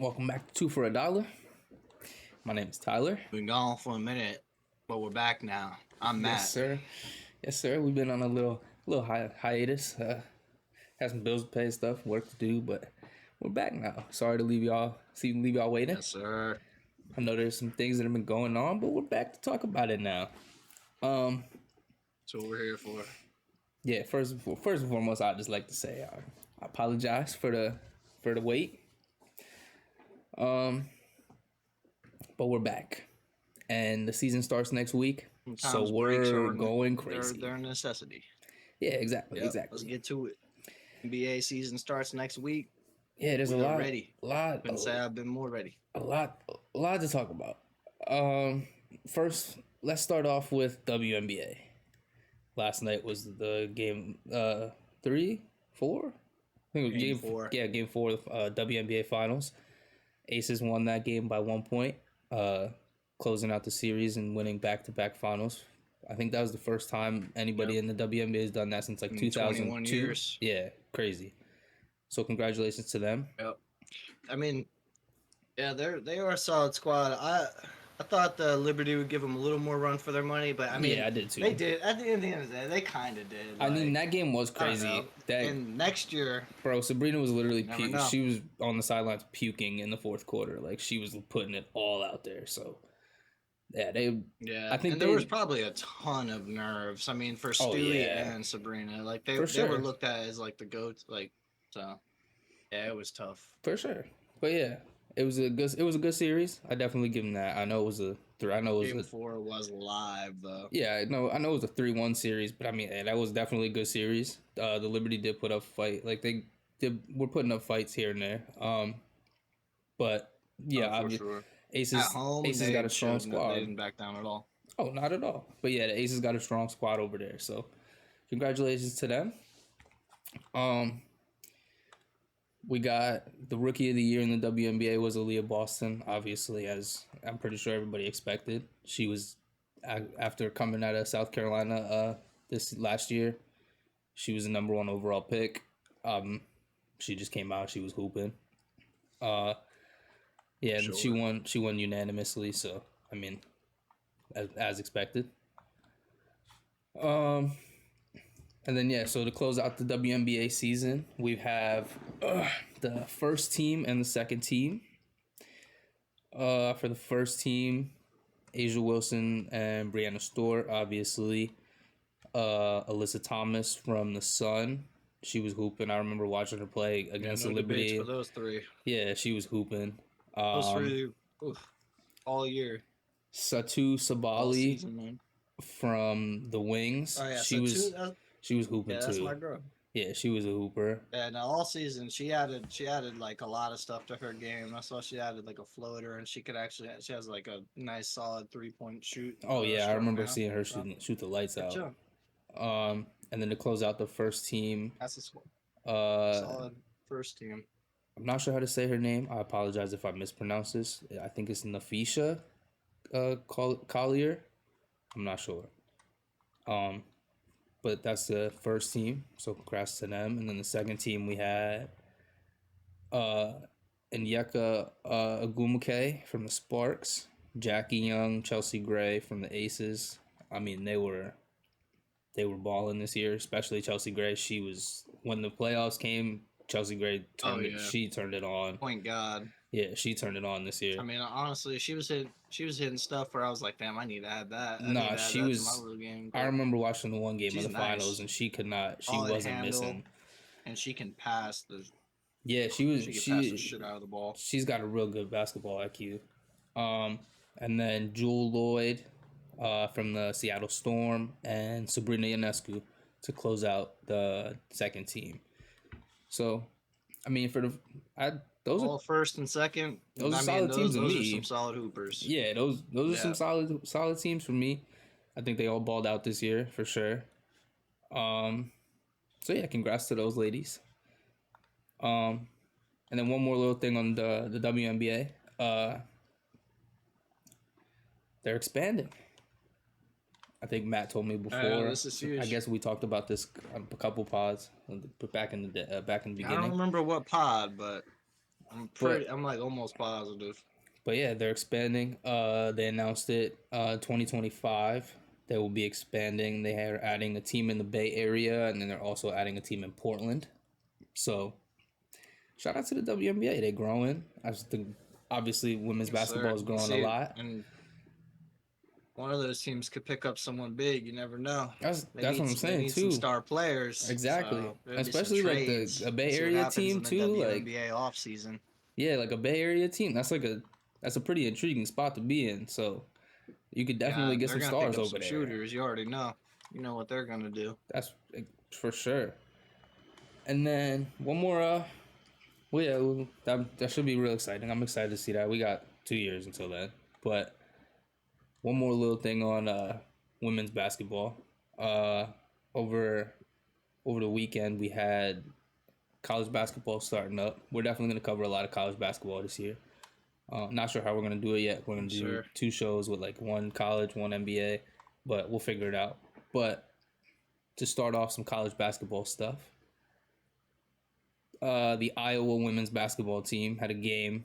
Welcome back to Two for $1. My name is Tyler. Been gone for a minute, but we're back now. I'm Matt. Yes, sir. Yes, sir. We've been on a little hiatus. Had some bills to pay, stuff, work to do, but we're back now. Sorry to leave y'all waiting. Yes, sir. I know there's some things that have been going on, but we're back to talk about it now. That's what we're here for. Yeah. First and foremost, I'd just like to say I apologize for the wait. But we're back, and the season starts next week, so we're going crazy. They're a necessity. Yeah, exactly. Let's get to it. NBA season starts next week. Yeah, there's a lot. Ready. I've been more ready. A lot to talk about. First, let's start off with WNBA. Last night was the game 3, 4. I think it was game 4. Yeah, game 4 of WNBA Finals. Aces won that game by 1 point, closing out the series and winning back-to-back finals. I think that was the first time anybody in the WNBA has done that since like 2002. 21 years. Yeah, crazy. So congratulations to them. Yep. I mean, yeah, they are a solid squad. I thought the Liberty would give them a little more run for their money, but I mean, yeah, I did too. They did. At the end of the day, they kind of did. I mean, that game was crazy. And next year, bro, Sabrina was literally she was on the sidelines puking in the fourth quarter. Like, she was putting it all out there. So, yeah, I think there was probably a ton of nerves. I mean, for Stewie and Sabrina, like they were looked at as like the goats. Like, so yeah, it was tough for sure. But yeah. It was a good series. I definitely give them that. I know it was a 3. I know it was Game 4 was live though. Yeah, I know it was a 3-1 series, but I mean that was definitely a good series. The Liberty did put up a fight. Like we're putting up fights here and there. But yeah, sure. Aces got a strong squad. They didn't back down at all. Oh, not at all. But yeah, the Aces got a strong squad over there. So congratulations to them. We got the Rookie of the Year in the WNBA was Aaliyah Boston, obviously, as I'm pretty sure everybody expected. She was, after coming out of South Carolina this last year, she was the number 1 overall pick. She just came out, she was hooping. And she won unanimously, so, I mean, as expected. And then, so to close out the WNBA season, we have the first team and the second team. For the first team, Asia Wilson and Brianna Stewart, obviously. Alyssa Thomas from the Sun. She was hooping. I remember watching her play against the Liberty. For those 3. Yeah, she was hooping. Those 3, all year. Satu Sabali from the Wings. Oh, yeah, she was hooping too. That's my girl. Yeah, she was a hooper. And all season she added like a lot of stuff to her game. I saw she added like a floater, and she has like a nice solid 3-point shoot. Oh yeah, I remember seeing her shoot the lights out. And then to close out the first team, that's a solid first team. I'm not sure how to say her name. I apologize if I mispronounce this. I think it's Nafisha Collier. I'm not sure. But that's the first team, so congrats to them. And then the second team, we had Onyeka Agumuke from the Sparks, Jackie Young, Chelsea Gray from the Aces. I mean, they were balling this year, especially Chelsea Gray. She was, when the playoffs came, Chelsea Gray she turned it on. Point God. Yeah, she turned it on this year. I mean, honestly, she was hitting stuff where I was like, damn, I need to add that. She was. I remember watching the one game of the finals, and she could not. She wasn't missing. And she can pass she was. She can pass the shit out of the ball. She's got a real good basketball IQ. And then Jewel Lloyd, from the Seattle Storm, and Sabrina Ionescu to close out the second team. So, I mean, those all first and second. Those are solid teams to me. Those are some solid hoopers. Yeah, those are some solid teams for me. I think they all balled out this year for sure. So yeah, congrats to those ladies. And then one more little thing on the WNBA. They're expanding. I think Matt told me before. This is huge. I guess we talked about this a couple pods back in the beginning. I don't remember what pod, but I'm like almost positive. But yeah, they're expanding. They announced it 2025. They will be expanding. They are adding a team in the Bay Area, and then they're also adding a team in Portland. So, shout out to the WNBA. They're growing. I just think, obviously, women's basketball is growing a lot. And one of those teams could pick up someone big. You never know. That's what I'm saying, they need too. some star players. Exactly. So especially like a Bay Area team, too. Like WNBA off season. Yeah, like a Bay Area team. That's a pretty intriguing spot to be in. So you could definitely get some stars over there. Shooters, you already know. You know what they're gonna do. That's for sure. And then one more. Well, yeah, that should be real exciting. I'm excited to see that. We got 2 years until then. But one more little thing on women's basketball. Over the weekend we had college basketball starting up. We're definitely going to cover a lot of college basketball this year. Not sure how we're going to do it yet. We're going to do 2 shows with like one college, one NBA, but we'll figure it out. But to start off some college basketball stuff, the Iowa women's basketball team had a game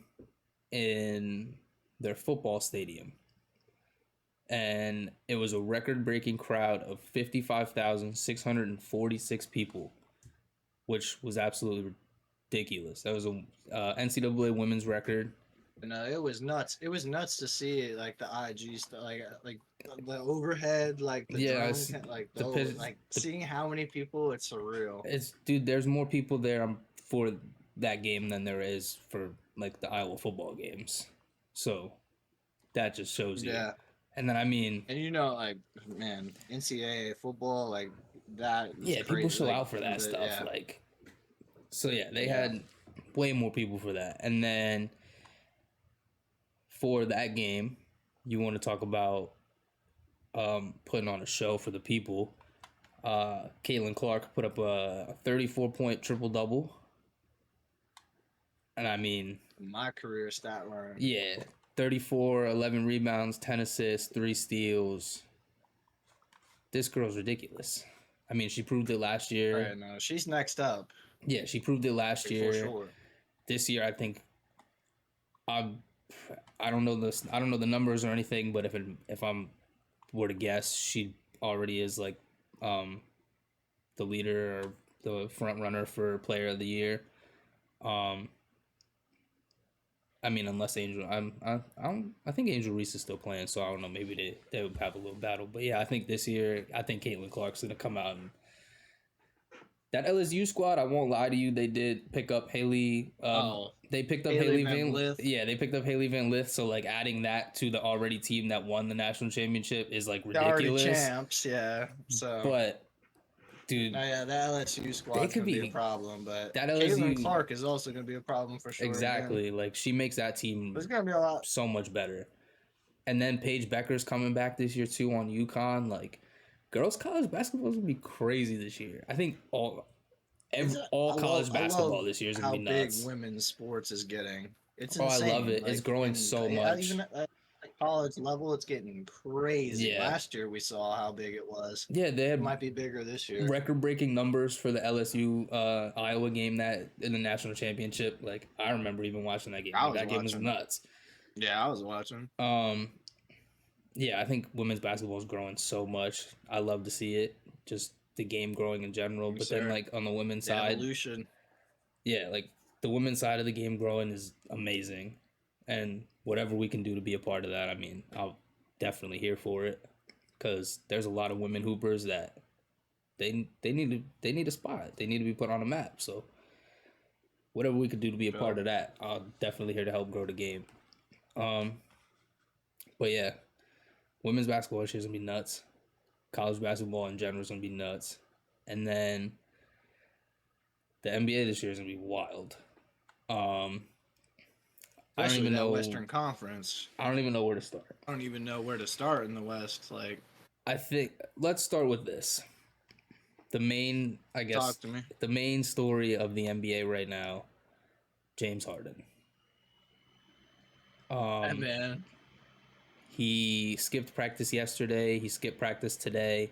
in their football stadium. And it was a record-breaking crowd of 55,646 people, which was absolutely ridiculous. That was a NCAA women's record. No, it was nuts. It was nuts to see like the IG stuff, like the overhead, like the drone, seeing how many people. It's surreal. Dude. There's more people there for that game than there is for like the Iowa football games. So that just shows you. Yeah. And then and you know, like man, NCAA football, like that. Yeah, crazy. People show out for that stuff. Yeah. Like, so yeah, they had way more people for that, and then. For that game, you want to talk about putting on a show for the people. Caitlin Clark put up a 34-point triple-double. And I mean... My career stat line. Yeah. 34, 11 rebounds, 10 assists, 3 steals. This girl's ridiculous. I mean, she proved it last year. Right, no, she's next up. Yeah, she proved it last year. For sure. This year, I think... I don't know the numbers or anything, but if I'm were to guess, she already is like the leader or the front runner for player of the year. I mean, unless Angel, I think Angel Reese is still playing, so I don't know. Maybe they would have a little battle, but yeah, I think this year, I think Caitlin Clark's gonna come out and. That LSU squad, I won't lie to you, they did pick up Haley. They picked up Haley Van Lith. Yeah, they picked up Haley Van Lith. So like adding that to the already team that won the national championship is like ridiculous. They're already champs, yeah. So, but dude, that LSU squad could be a problem. But that Caitlin Clark is also going to be a problem for sure. Exactly, like she makes that team. There's going to be a lot so much better. And then Paige Becker's coming back this year too on UConn. Like, girls' college basketball is gonna be crazy this year. I think all college basketball this year is gonna be nuts. How big women's sports is getting. It's insane. I love it. Like, it's growing so much. Even at college level, it's getting crazy. Yeah. Last year we saw how big it was. Yeah, it might be bigger this year. Record-breaking numbers for the LSU Iowa game that in the national championship. Like, I remember even watching that game. That game was nuts. Yeah, I was watching. Yeah, I think women's basketball is growing so much. I love to see it. Just the game growing in general. But then, like, on the women's side... Evolution. Yeah, like, the women's side of the game growing is amazing. And whatever we can do to be a part of that, I mean, I'll definitely here for it. Because there's a lot of women hoopers that they need a spot. They need to be put on a map. So, whatever we could do to be a part of that, I'll definitely here to help grow the game. But yeah... Women's basketball this year is going to be nuts. College basketball in general is going to be nuts. And then the NBA this year is going to be wild. I don't even know Western Conference. I don't even know where to start. I don't even know where to start in the West. Like, I think let's start with this. The main, I guess, talk to me. The main story of the NBA right now, James Harden. Hey, man. He skipped practice yesterday. He skipped practice today.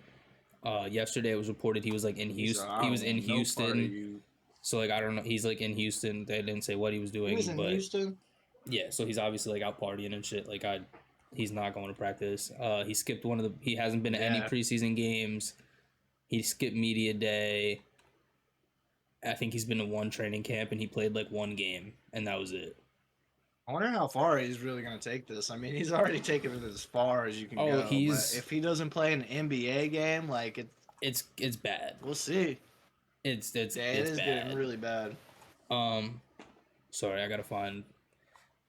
Yesterday it was reported he was like in Houston. He was in Houston. So like I don't know. He's like in Houston. They didn't say what he was doing. He was in Houston. Yeah, so he's obviously like out partying and shit. Like he's not going to practice. He skipped he hasn't been to any preseason games. He skipped media day. I think he's been to one training camp and he played like one game and that was it. I wonder how far he's really going to take this. I mean, he's already taken it as far as you can go. But if he doesn't play an NBA game, like it's bad. We'll see. It's bad. Getting really bad. Sorry, I gotta find.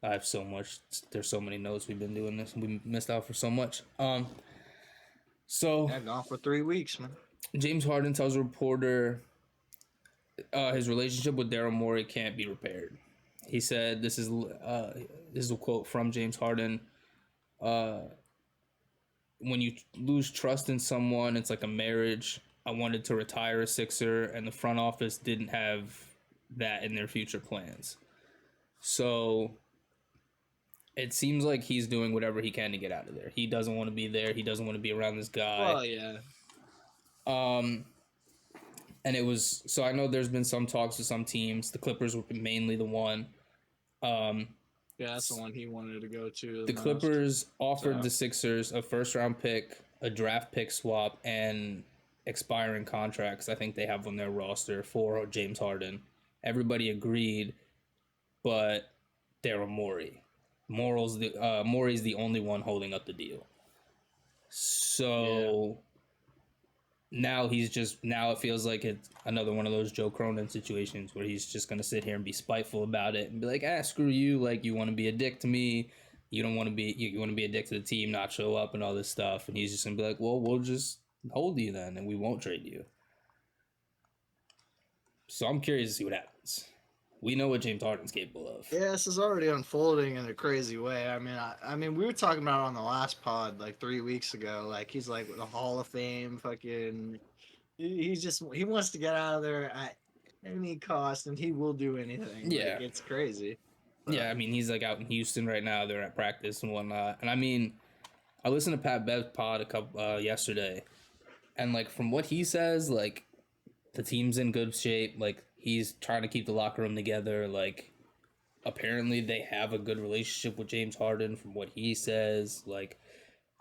I have so much. There's so many notes. We've been doing this. We missed out for so much. So I've gone for 3 weeks, man. James Harden tells a reporter his relationship with Daryl Morey can't be repaired. He said, "This is a quote from James Harden. When you lose trust in someone, it's like a marriage. I wanted to retire a Sixer, and the front office didn't have that in their future plans. So it seems like he's doing whatever he can to get out of there. He doesn't want to be there. He doesn't want to be around this guy. Oh, yeah. And it was... So I know there's been some talks with some teams. The Clippers were mainly the one. Yeah, that's the one he wanted to go to. The Clippers offered the Sixers a first-round pick, a draft pick swap, and expiring contracts. I think they have on their roster for James Harden. Everybody agreed, but Daryl Morey. Morey's the only one holding up the deal. So now it feels like it's another one of those Joe Cronin situations where he's just gonna sit here and be spiteful about it and be like, screw you, like you want to be a dick to me, you don't want to be you want to be a dick to the team, not show up and all this stuff, and he's just gonna be like, well, we'll just hold you then and we won't trade you. So I'm curious to see what happens. We know what James Harden's capable of. Yeah, this is already unfolding in a crazy way. I mean, we were talking about it on the last pod like 3 weeks ago. Like he's like the Hall of Fame, fucking. He wants to get out of there at any cost, and he will do anything. Yeah, like, it's crazy. But, yeah, I mean, he's like out in Houston right now. They're at practice and whatnot. And I mean, I listened to Pat Bev's pod yesterday, and like from what he says, like the team's in good shape. Like he's trying to keep the locker room together. Like, apparently they have a good relationship with James Harden from what he says. Like,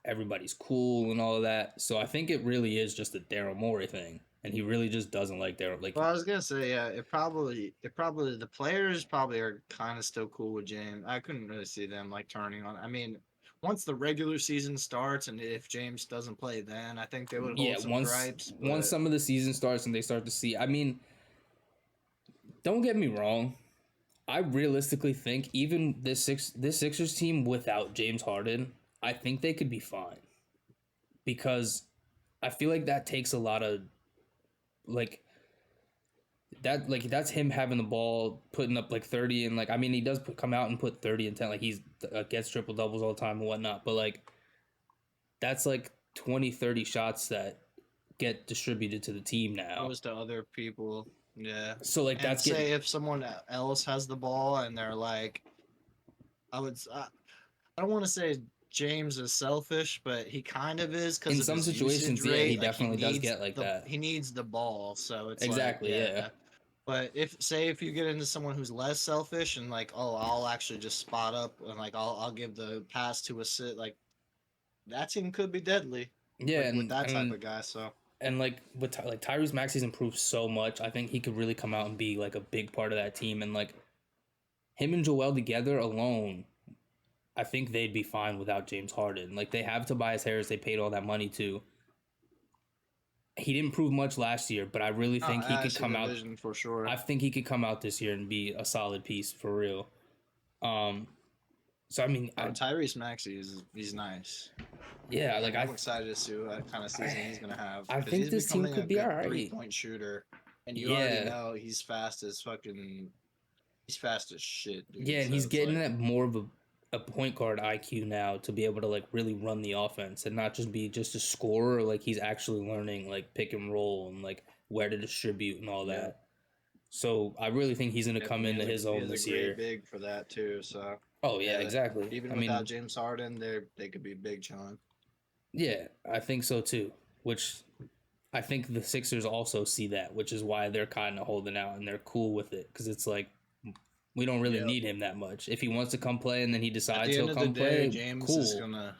everybody's cool and all of that. So I think it really is just a Daryl Morey thing. And he really just doesn't like Daryl. Like, well, I was going to say, yeah, the players probably are kind of still cool with James. I couldn't really see them, like, turning on. I mean, once the regular season starts and if James doesn't play then, I think they would hold some gripes. Once some of the season starts and they start to see... I mean... Don't get me wrong. I realistically think even this Sixers team without James Harden, I think they could be fine. Because I feel like that takes a lot of that's him having the ball, putting up like 30 and like I mean he does come out and put 30 and 10, like he's gets triple doubles all the time and whatnot, but like that's like 20-30 shots that get distributed to the team now. Goes to other people. Yeah. So like that's say if someone else has the ball and they're like, I don't want to say James is selfish, but he kind of is because in some situations, yeah, he definitely does get like that. He needs the ball, so it's exactly, yeah. But if you get into someone who's less selfish and like, oh, I'll actually just spot up and like I'll give the pass to a sit, like that team could be deadly. Yeah, with that type of guy, so. And like with Tyrese Maxey's improved so much, I think he could really come out and be like a big part of that team. And like him and Joel together alone, I think they'd be fine without James Harden. Like they have Tobias Harris, they paid all that money to. He didn't prove much last year, but I really think he could come out for sure. I think he could come out this year and be a solid piece for real. So I mean, Tyrese Maxey he's nice. Yeah, like I'm excited to see what kind of season he's gonna have. I think this team could be alright. 3-point shooter, and you already know he's fast as shit, dude. Yeah, and he's getting at more of a point guard IQ now to be able to like really run the offense and not just be just a scorer. Like he's actually learning like pick and roll and like where to distribute and all that. So I really think he's gonna come into his own this year. Big for that too. So. Oh yeah, exactly. Even without James Harden, they could be big challenge. Yeah, I think so too. Which I think the Sixers also see that, which is why they're kind of holding out and they're cool with it because it's like we don't really Yep. need him that much. If he wants to come play and then he At decides the he'll end of the come day, play, James is cool.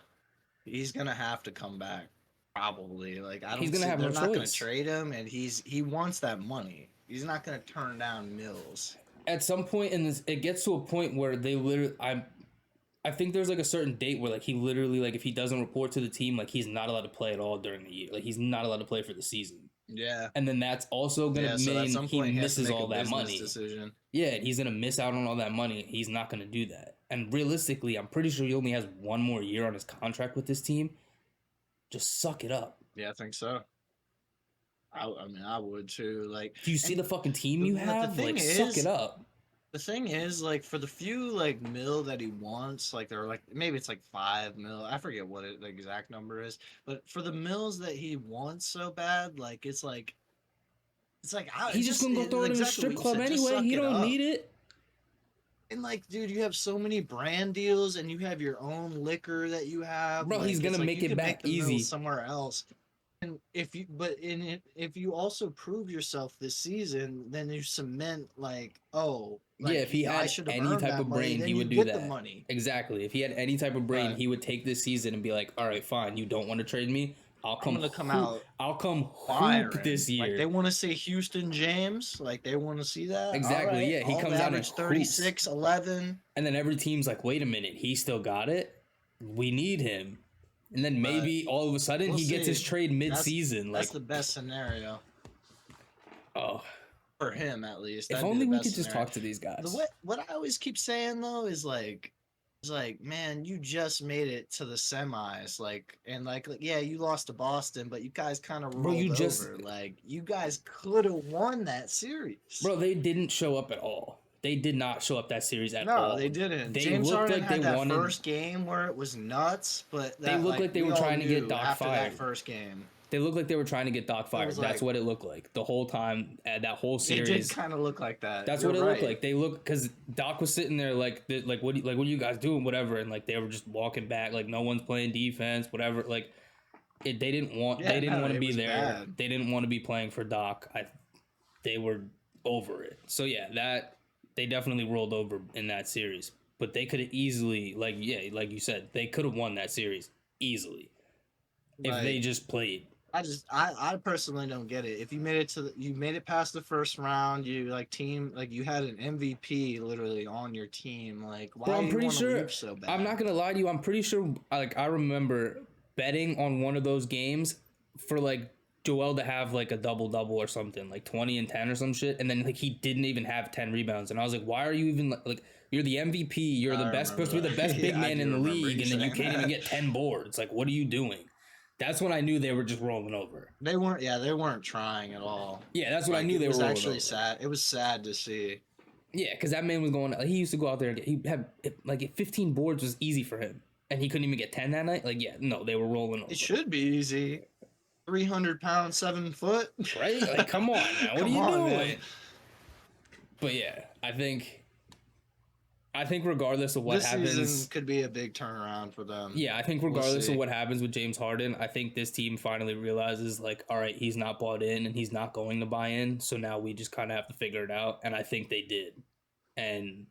he's gonna have to come back. Probably. Like I He's don't gonna see have they're no not gonna choice. trade him, and he wants that money. He's not gonna turn down Mills. At some point in this, it gets to a point where they literally, I think there's like a certain date where like he literally like if he doesn't report to the team, like he's not allowed to play at all during the year. Like he's not allowed to play for the season. Yeah. And then that's also gonna Yeah. So at mean some he point he has to misses make a all that business money. decision. Yeah, and he's gonna miss out on all that money. He's not gonna do that. And realistically, I'm pretty sure he only has one more year on his contract with this team. Just suck it up. Yeah, I think so. I mean, I would too. Like, Do you see the fucking team you but have? Like, suck it up. the thing is, like, for the few like mil that he wants, like they're like maybe it's like 5 mil. I forget what the exact number is, but for the mills that he wants so bad, like it's like He's just gonna go throw it in a exactly strip what you club said, just anyway. suck He it don't up. need it. And like, dude, you have so many brand deals, and you have your own liquor that you have. Bro, like, he's gonna it's like make you it can back the easy. mills somewhere else. And if you also prove yourself this season, then you cement like, oh, like, yeah, if he had any type of brain, he would do that. The money. Exactly. If he had any type of brain, Right. he would take this season and be like, "All right, fine. You don't want to trade me. I'll come out. I'll come hoop Firing. this year." Like they want to see Houston James. Like they want to see that. Exactly. Right. Yeah, he comes out and average 36, 11. And then every team's like, "Wait a minute, he still got it. We need him." And then maybe all of a sudden he gets his trade mid-season. That's the best scenario. Oh, for him at least. If only we could just talk to these guys. What I always keep saying though is like, man, you just made it to the semis, like, and like yeah, you lost to Boston, but you guys kind of rolled over. Like, you guys could have won that series. Bro, they didn't show up at all. They did not show up that series at all. No, they didn't. They James looked Harden like had they that wanted. First game where it was nuts, but They looked like they were trying to get Doc after fired. that first game. They looked like they were trying to get Doc fired. That's like, what it looked like the whole time. That whole series, it did kind of look like that. That's what it looked like. They looked because Doc was sitting there like what are you guys doing, whatever, and like they were just walking back, like no one's playing defense, whatever. Like they didn't want to be there. Bad. They didn't want to be playing for Doc. They were over it. So yeah, that they definitely rolled over in that series. But they could have easily, like you said, they could have won that series easily if they just played. I personally don't get it. If you made it past the first round, you you had an MVP literally on your team. Like, why? Bro, I'm pretty sure. Leave so bad? I'm not gonna lie to you. I'm pretty sure. Like, I remember betting on one of those games for like Joel to have like a double or something, like 20 and 10 or some shit, and then like he didn't even have 10 rebounds, and I was like, why are you even like you're the MVP, you're the best, supposed to be the best big man in the league, and then you can't even get 10 boards. Like, what are you doing? That's when I knew they were just rolling over. They weren't. Yeah, they weren't trying at all. Yeah, that's when I knew they were rolling over. It was actually sad. It was sad to see. Yeah, because that man was going. Like, he used to go out there and he had like 15 boards was easy for him, and he couldn't even get 10 that night. Like, yeah, no, they were rolling over. It should be easy. 300 pounds, 7 foot. Right? Like, come on, now. What are you doing? Man. But yeah, I think regardless of what happens, this season could be a big turnaround for them. Yeah, I think regardless of what happens with James Harden, I think this team finally realizes, like, all right, he's not bought in and he's not going to buy in, so now we just kind of have to figure it out, and I think they did. And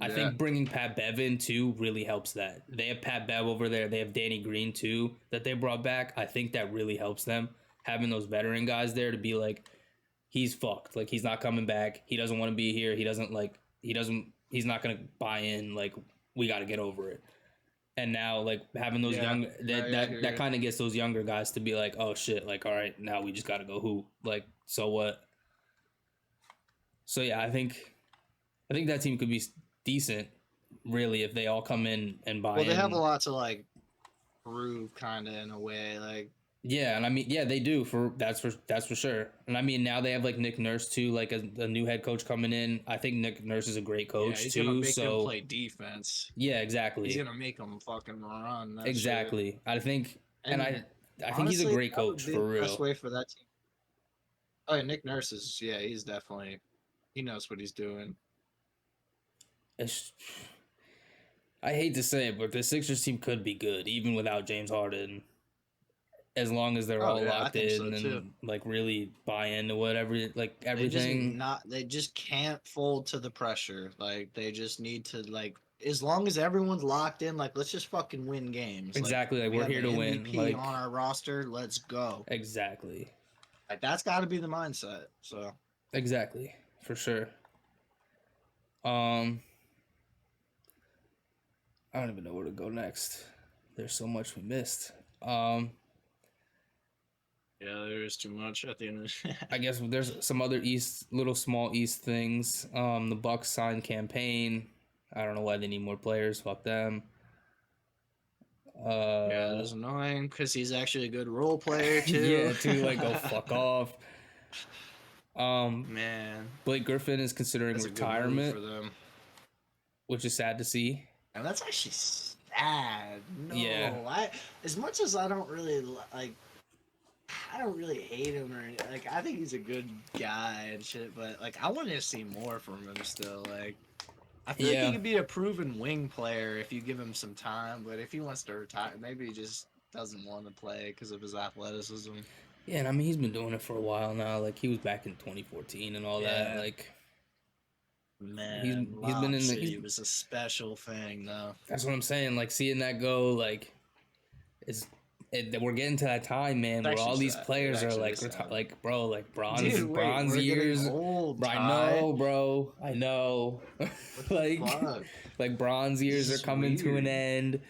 I think bringing Pat Bev in, too, really helps that. They have Pat Bev over there. They have Danny Green, too, that they brought back. I think that really helps them, having those veteran guys there to be like, he's fucked. Like, he's not coming back. He doesn't want to be here. He's not going to buy in. Like, we got to get over it. And now, like, having those that kind of gets those younger guys to be like, oh, shit. Like, all right, now we just got to go hoop. Like, so what? So, yeah, I think that team could be decent, really, if they all come in and buy in. Well, they have a lot to, like, prove, kind of, in a way. Like, yeah, and I mean, yeah, they do. That's for sure. And I mean, now they have like Nick Nurse too, like a new head coach coming in. I think Nick Nurse is a great coach he's too. Gonna make them play defense. Yeah, exactly. He's gonna make them fucking run. Exactly. Shit. I think, and I honestly, think he's a great coach for real. Best way for that team. Oh, yeah, Nick Nurse is. Yeah, he's definitely. He knows what he's doing. I hate to say it, but the Sixers team could be good even without James Harden. as long as they're Oh all yeah, I locked think so in too. and like really buy into whatever, like everything. They just can't fold to the pressure. Like they just need to like as long as everyone's locked in, like let's just fucking win games. Like Exactly, like we we're have here an to win. MVP Like on our roster, let's go. exactly, Like that's got to be the mindset. So exactly, for sure. Um, I don't even know where to go next. There's so much we missed. Um, yeah, there is too much at the end. I guess there's some other little small East things. The Bucks signed campaign. I don't know why they need more players. Fuck them. Yeah, it is annoying because he's actually a good role player too. Yeah, to like go fuck off. Man, Blake Griffin is considering that's a good move retirement, for them. which is sad to see. And that's actually sad. Yeah. No, I as much as I don't really like, I don't really hate him or like. I think he's a good guy and shit, but like I want to see more from him still. Like I feel like Yeah. he could be a proven wing player if you give him some time. But if he wants to retire, maybe he just doesn't want to play because of his athleticism. Yeah, and I mean he's been doing it for a while now. Like he was back in 2014 and all that. Yeah. Like Man, he's been Lob in the. City was a special thing, though. That's what I'm saying. Like seeing that go, like we're getting to that time, man, where all these players are like, like bro, like bronze years. Old, I know, bro. I know. like, like bronze years are coming to an end.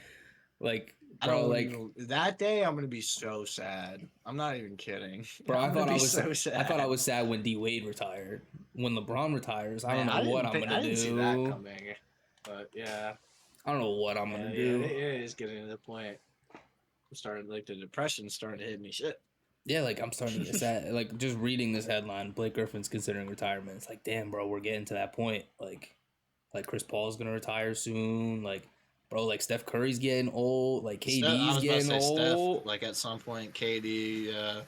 Like, bro, like that day, I'm gonna be so sad. I'm not even kidding, bro. I thought I was so sad. I thought I was sad when D Wade retired. When LeBron retires, I don't know what I'm gonna do. I didn't see that coming, but yeah, I don't know what I'm gonna do. It is getting to the point. I'm starting like the depression starting to hit me. Shit. Yeah, like I'm starting to get sad. Like just reading this headline, Blake Griffin's considering retirement. It's like, damn, bro, we're getting to that point. Like Chris Paul's gonna retire soon. Like, bro, like Steph Curry's getting old. Like KD's getting old. Steph, like at some point, KD.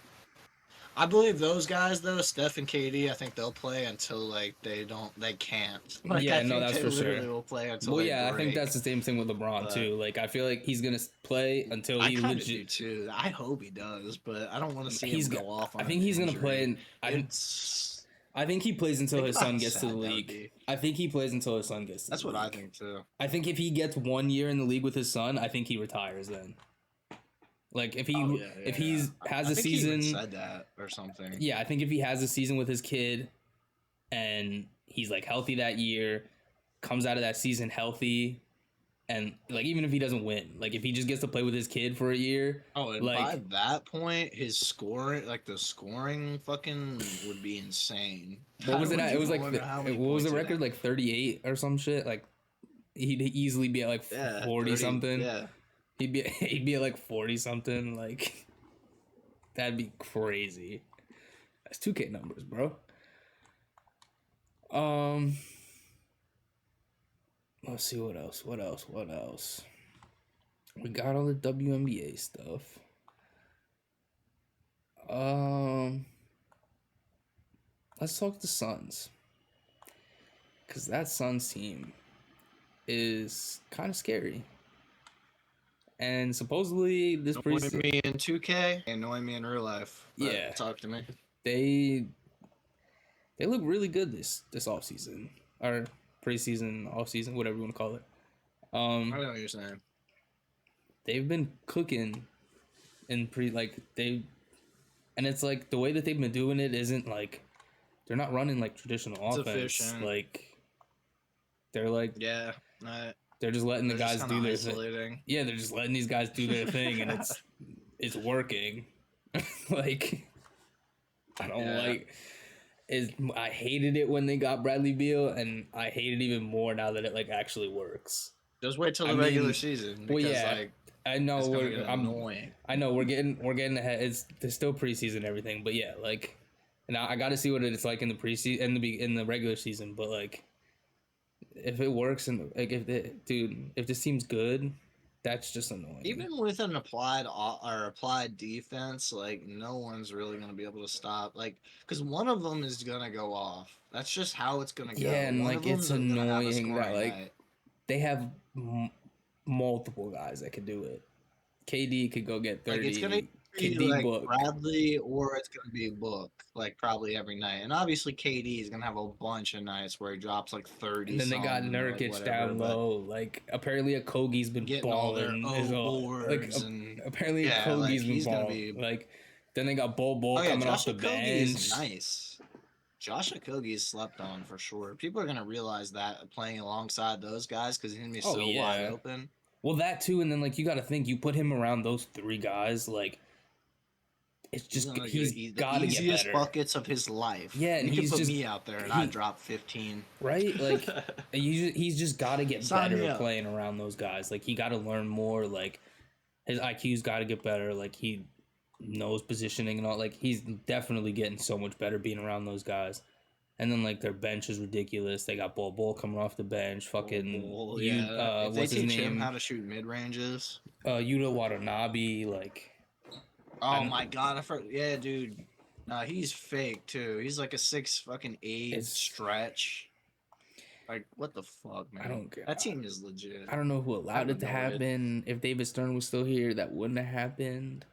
I believe those guys though, Steph and KD. I think they'll play until like they can't. Like, yeah, no, that's for sure. Will play until well, yeah, I think that's the same thing with LeBron too. Like, I feel like he's gonna play until he legit. Do too. I hope he does, but I don't want to see him go off. I think he's gonna play. And I think he plays until his son gets to the league. I think he plays until his son gets to the league. That's what I think too. I think if he gets 1 year in the league with his son, I think he retires then. Like if he has a season, he even said that or something. Yeah, I think if he has a season with his kid, and he's like healthy that year, comes out of that season healthy, and like even if he doesn't win, like if he just gets to play with his kid for a year. Oh, and like, by that point, his scoring, like the scoring, fucking would be insane. What was it? It was like what was the record? Like 38 or some shit. Like he'd easily be at like 40 30, something. Yeah. He'd be at like 40 something. Like that'd be crazy. That's 2K numbers, bro. Let's see what else. We got all the WNBA stuff. Let's talk the Suns. Cause that Suns team is kind of scary. And supposedly this preseason me in 2K, annoying me in real life. Yeah, talk to me. They look really good this offseason or preseason, offseason, whatever you want to call it. I know what you're saying. They've been cooking and and it's like the way that they've been doing it isn't like they're not running like traditional offense. Efficient. Like they're like they're just letting the guys do their thing. Yeah, they're just letting these guys do their thing, and it's working. Like I don't like. I hated it when they got Bradley Beal, and I hate it even more now that it like actually works. Just wait till the regular season. Because, I know I'm annoying. I know we're getting ahead. There's still preseason and everything, but yeah, like, and I got to see what it's like in the preseason in the regular season, but like. If it works and like if this team's good, that's just annoying. Even with an applied defense, like no one's really gonna be able to stop. Like, because one of them is gonna go off. That's just how it's gonna go. Yeah, and like it's annoying that like they have multiple guys that can do it. KD could go get Like it's gonna 30. be KD like book. Bradley or it's gonna be Book, like probably every night. And obviously KD is gonna have a bunch of nights where he drops like 30 And then they got something or like Nurkic whatever, down but low. Like apparently a Kogi's been getting all their balling as O well. Like boards and apparently a yeah, like Kogi's been he's gonna balling. be. Like then they got Bol Oh yeah, coming off Josh the Okogie is bench. nice. Josh Okogie is slept on for sure. People are gonna realize that playing alongside those guys because he's gonna be Oh so wide yeah. open. Well, that too, and then like you got to think you put him around those three guys, like it's He's just gonna he's get the got to get easiest better. buckets of his life. Yeah, and You could he's put just me out there and I'd he drop 15. right like he's just got to get Sign me better up. playing around those guys. Like he got to learn more. Like his IQ's got to get better. Like he knows positioning and all. Like he's definitely getting so much better being around those guys. And then like their bench is ridiculous. They got Bol coming off the bench. Fucking Yeah. If they what's his teach him name? how to shoot mid ranges. Yuta Watanabe. Like Oh my god, yeah, dude. He's fake too. He's like a 6 fucking 8 It's- stretch. Like what the fuck, man? I don't get. That team is legit. I don't know who allowed it to ignored it. happen. If David Stern was still here, that wouldn't have happened.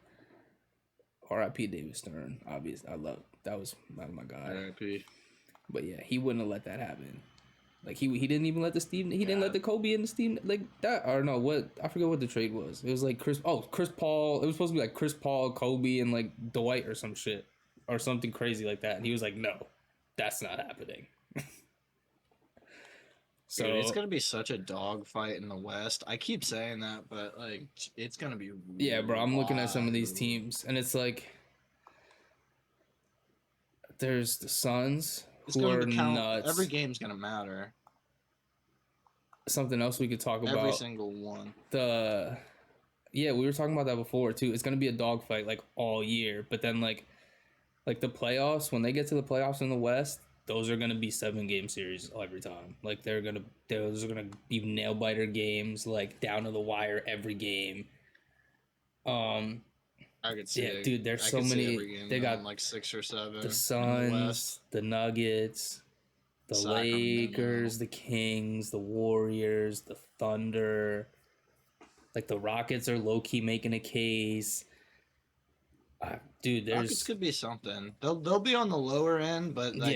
R.I.P. David Stern. Obviously, that was my guy. R.I.P. But yeah, he wouldn't have let that happen. Like he didn't even let the Steve. He didn't let the Kobe and the Steve like that. Or no, what I forget what the trade was. It was like Chris Paul. It was supposed to be like Chris Paul, Kobe, and like Dwight or some shit or something crazy like that. And he was like, no, that's not happening. So Dude, it's gonna be such a dogfight in the West. I keep saying that, but like it's gonna be. yeah, bro. I'm looking at some of these wild. teams, and it's like there's the Suns It's who gonna are count. nuts. Every game's gonna matter. Something else we could talk about. Every single one. We were talking about that before too. It's gonna be a dogfight like all year, but then like the playoffs, when they get to the playoffs in the West, those are gonna be 7-game series every time. Like those are gonna be nail biter games, like down to the wire every game. I could see. Yeah, it. dude. There's I so could see many. every game They got going, like 6 or 7. the in Suns, West. the Nuggets, the Sacramento. Lakers, the Kings, the Warriors, the Thunder. Like the Rockets are low key making a case. Dude, Rockets could be something. They'll be on the lower end, but like,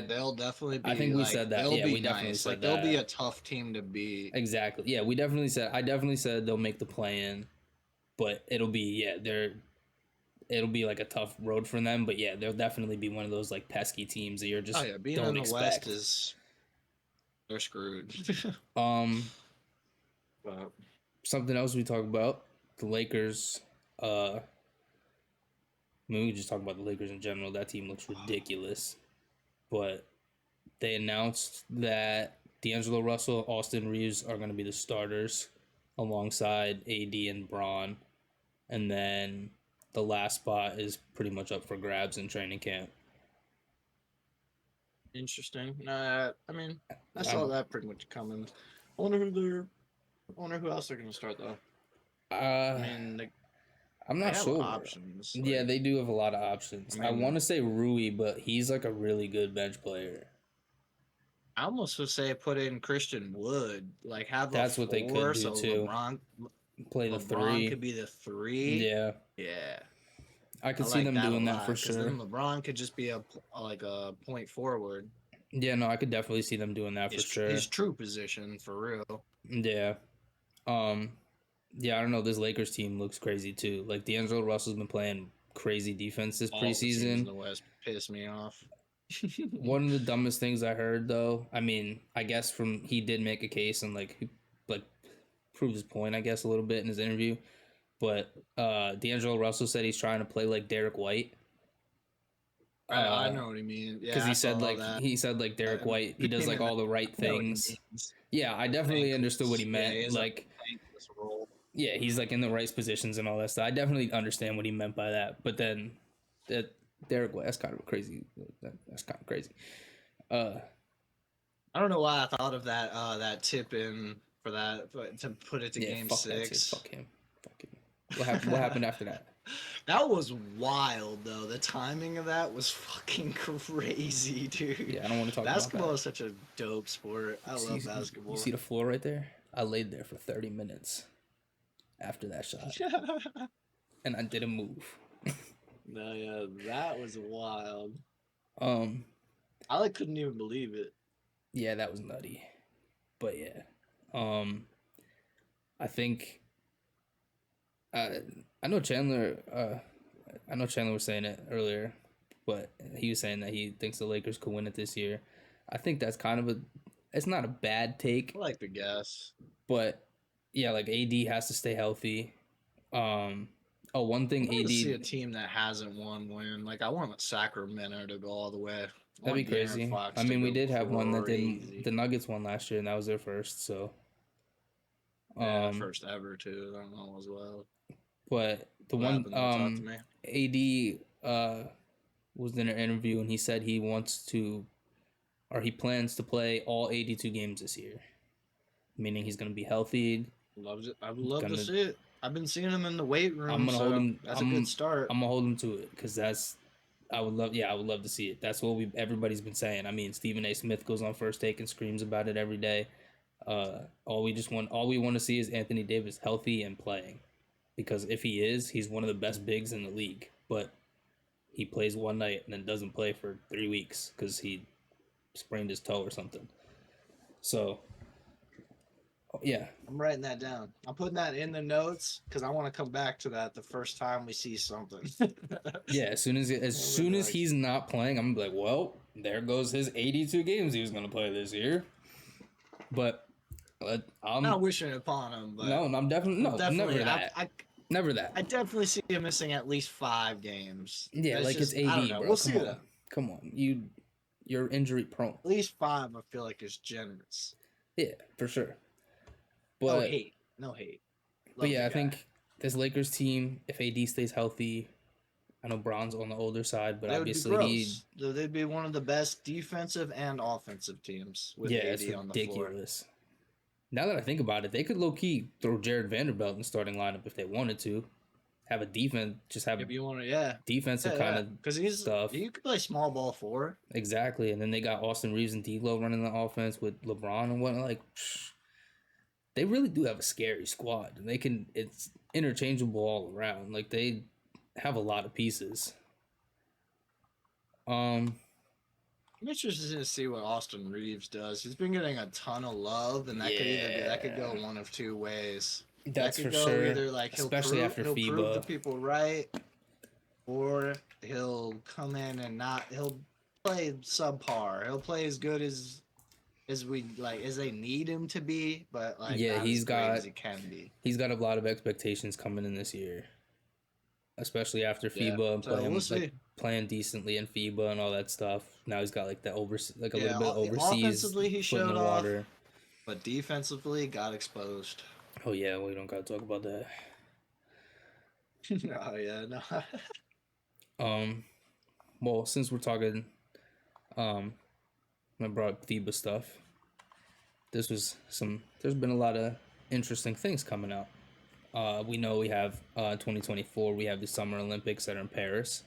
they'll definitely be. I think we like, said that. They'll Yeah, be we definitely nice. said like, that. They'll be a tough team to beat. Exactly. Yeah, I definitely said they'll make the play-in, but it'll be it'll be like a tough road for them. But yeah, they'll definitely be one of those like pesky teams that you're just Being don't in the expect. West is they're screwed. But Something else we talk about the Lakers. We could just talk about the Lakers in general. That team looks ridiculous, but they announced that D'Angelo Russell, Austin Reeves are going to be the starters alongside AD and Braun. And then the last spot is pretty much up for grabs in training camp. interesting. I mean, I saw that pretty much coming. I wonder who else they're gonna start though. I mean, I'm not sure. Options. Yeah, they do have a lot of options. I want to say Rui, but he's like a really good bench player. I almost would say put in Christian Wood, like have that's what they could do so too. LeBron play the 3. Could be the 3. Yeah. I could see them doing that for sure. Then LeBron could just be a point forward. Yeah, no, I could definitely see them doing that for sure. His true position for real. Yeah. Yeah, I don't know. This Lakers team looks crazy too. Like D'Angelo Russell's been playing crazy defense this preseason. The teams in the West piss me off. One of the dumbest things I heard, though, I mean, I guess he did make a case and like proved his point, I guess, a little bit in his interview. But D'Angelo Russell said he's trying to play like Derek White. I know what he means. Yeah, because he said like Derek White, he does like all the right things. Yeah, I definitely understood what he meant. Yeah, like, yeah, he's like in the right positions and all that stuff. I definitely understand what he meant by that. But then that Derek White, that's kind of crazy. That's kind of crazy. I don't know why I thought of that tip in for that to put it to game 6. Fuck him. What happened after that? That was wild, though. The timing of that was fucking crazy, dude. Yeah, I don't want to talk basketball about is such a dope sport. I love basketball. You see the floor right there? I laid there for 30 minutes. after that shot, and I didn't move. No, yeah, that was wild. Um, I like couldn't even believe it. yeah, that was nutty. But yeah, um, I think I know Chandler. I know Chandler was saying it earlier, but he was saying that he thinks the Lakers could win it this year. I think that's kind of a. It's not a bad take, I like the guess. but yeah, like AD has to stay healthy. Um, oh, one thing I want to see a AD team that hasn't won win. Like I want Sacramento to go all the way. I that'd be want De'Aaron crazy. Fox I to mean, we go did have one that didn't. crazy. The Nuggets won last year, and that was their first. So, Yeah, um, first ever too. I don't know as well. but the What one happened though? Talk to me. AD was in an interview and he said he wants to, or he plans to play all 82 games this year, meaning he's gonna be healthy. Loves it. I would love to Gonna, see it. I've been seeing him in the weight I'm room, gonna hold so him. that's a good start. I'm gonna hold him to it because that's. I would love. Yeah, I would love to see it. That's what everybody's been saying. I mean, Stephen A. Smith goes on First Take and screams about it every day. All we want to see is Anthony Davis healthy and playing, because if he is, he's one of the best bigs in the league. But he plays one night and then doesn't play for 3 weeks because he sprained his toe or something. So, yeah. I'm writing that down. I'm putting that in the notes because I want to come back to that the first time we see something. Yeah, as soon as he's not playing, I'm gonna be like, well, there goes his 82 games he was gonna play this year. But I'm not wishing it upon him, but no, I'm definitely never that. Never that. I definitely see him missing at least 5 games. Yeah, That's like just, it's AD, I don't know. bro. We'll see on. that. Come on, you're injury prone. At least 5, I feel like is generous. Yeah, for sure. But no hate. But yeah, I think this Lakers team, if AD stays healthy, I know Bron's on the older side, but obviously they'd be one of the best defensive and offensive teams with AD it's on the floor. ridiculous. Now that I think about it, they could low key throw Jared Vanderbilt in the starting lineup if they wanted to. Have a defense, just have if you want to, defensive kind of because he's stuff. You could play small ball 4. Exactly, and then they got Austin Reeves and D'Lo running the offense with LeBron and whatnot. Like, they really do have a scary squad, and it's interchangeable all around. Like, they have a lot of pieces. I'm interested to see what Austin Reeves does. He's been getting a ton of love, and that could go one of 2 ways. That's that could for go sure. Either like especially after he'll FIBA. prove the people right, or he'll come in and he'll play subpar. He'll play as good as we as they need him to be, but like he's got as he can be. He's got a lot of expectations coming in this year, especially after FIBA and playing decently in FIBA and all that stuff. Now he's got like a little bit of overseas offensively he showed in the water. Off, but defensively got exposed. Oh yeah, we don't gotta talk about that. Oh yeah, no. Well, since we're talking, I brought up FIBA stuff. There's been a lot of interesting things coming out. We know we have 2024. We have the Summer Olympics that are in Paris.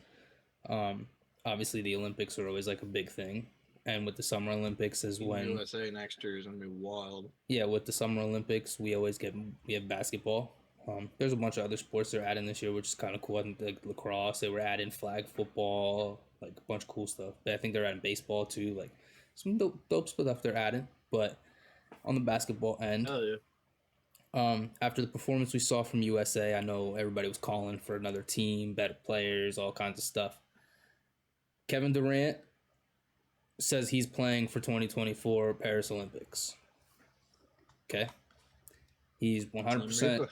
Obviously, the Olympics are always like a big thing, and with the Summer Olympics is when USA next year is gonna be wild. Yeah, with the Summer Olympics, we have basketball. There's a bunch of other sports they're adding this year, which is kind of cool. I think like lacrosse, they were adding flag football, like a bunch of cool stuff. But I think they're adding baseball too, like some dope stuff they're adding. But on the basketball end, after the performance we saw from USA, I know everybody was calling for another team, better players, all kinds of stuff. Kevin Durant says he's playing for 2024 Paris Olympics. Okay. He's 100%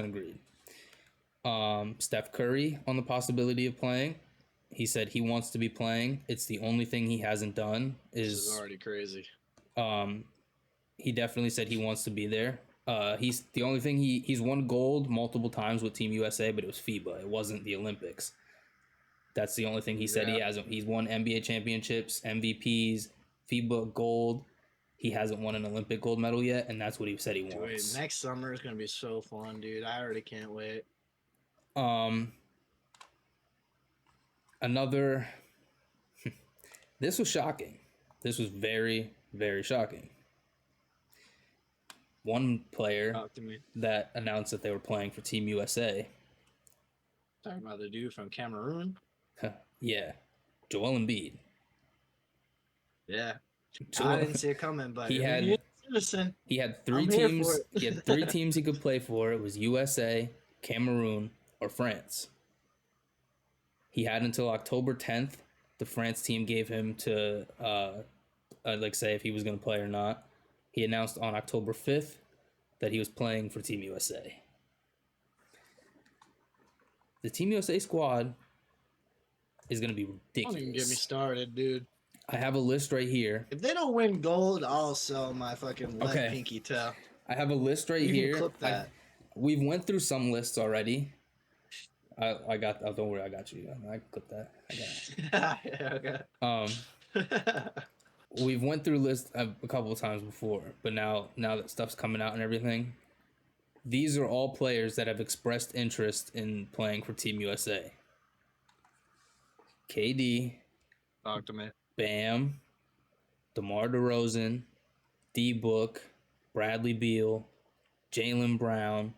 agreed. Steph Curry on the possibility of playing. He said he wants to be playing. It's the only thing he hasn't done This is already crazy. He definitely said he wants to be there. He's the only thing he's won gold multiple times with Team USA, but it was FIBA. It wasn't the Olympics. That's the only thing he said he hasn't. He's won NBA championships, MVPs, FIBA gold. He hasn't won an Olympic gold medal yet, and that's what he said he wants. Next summer is gonna be so fun, dude. I already can't wait. Another. This was shocking. This was very, very shocking. one player Talk to me. that announced that they were playing for Team USA. Talking about the dude from Cameroon. Yeah, Joel Embiid. Yeah, I Joel, didn't see it coming, but he I mean, had you're a citizen. he had 3 I'm here for teams. it. He had 3 teams he could play for. It was USA, Cameroon, or France. He had until October 10th. The France team gave him to like say if he was going to play or not. He announced on October 5th that he was playing for Team USA. The Team USA squad is going to be ridiculous. Don't even get me started, dude. I have a list right here. If they don't win gold, I'll sell my fucking left Okay. pinky toe. I have a list right You here. can clip that. We've went through some lists already. I got. Oh, don't worry, I got you. I can clip that. I got it. Okay. We've went through lists a couple of times before, but now that stuff's coming out and everything, these are all players that have expressed interest in playing for Team USA. KD, Talk to me. Bam, DeMar DeRozan, D-Book, Bradley Beal, Jaylen Brown,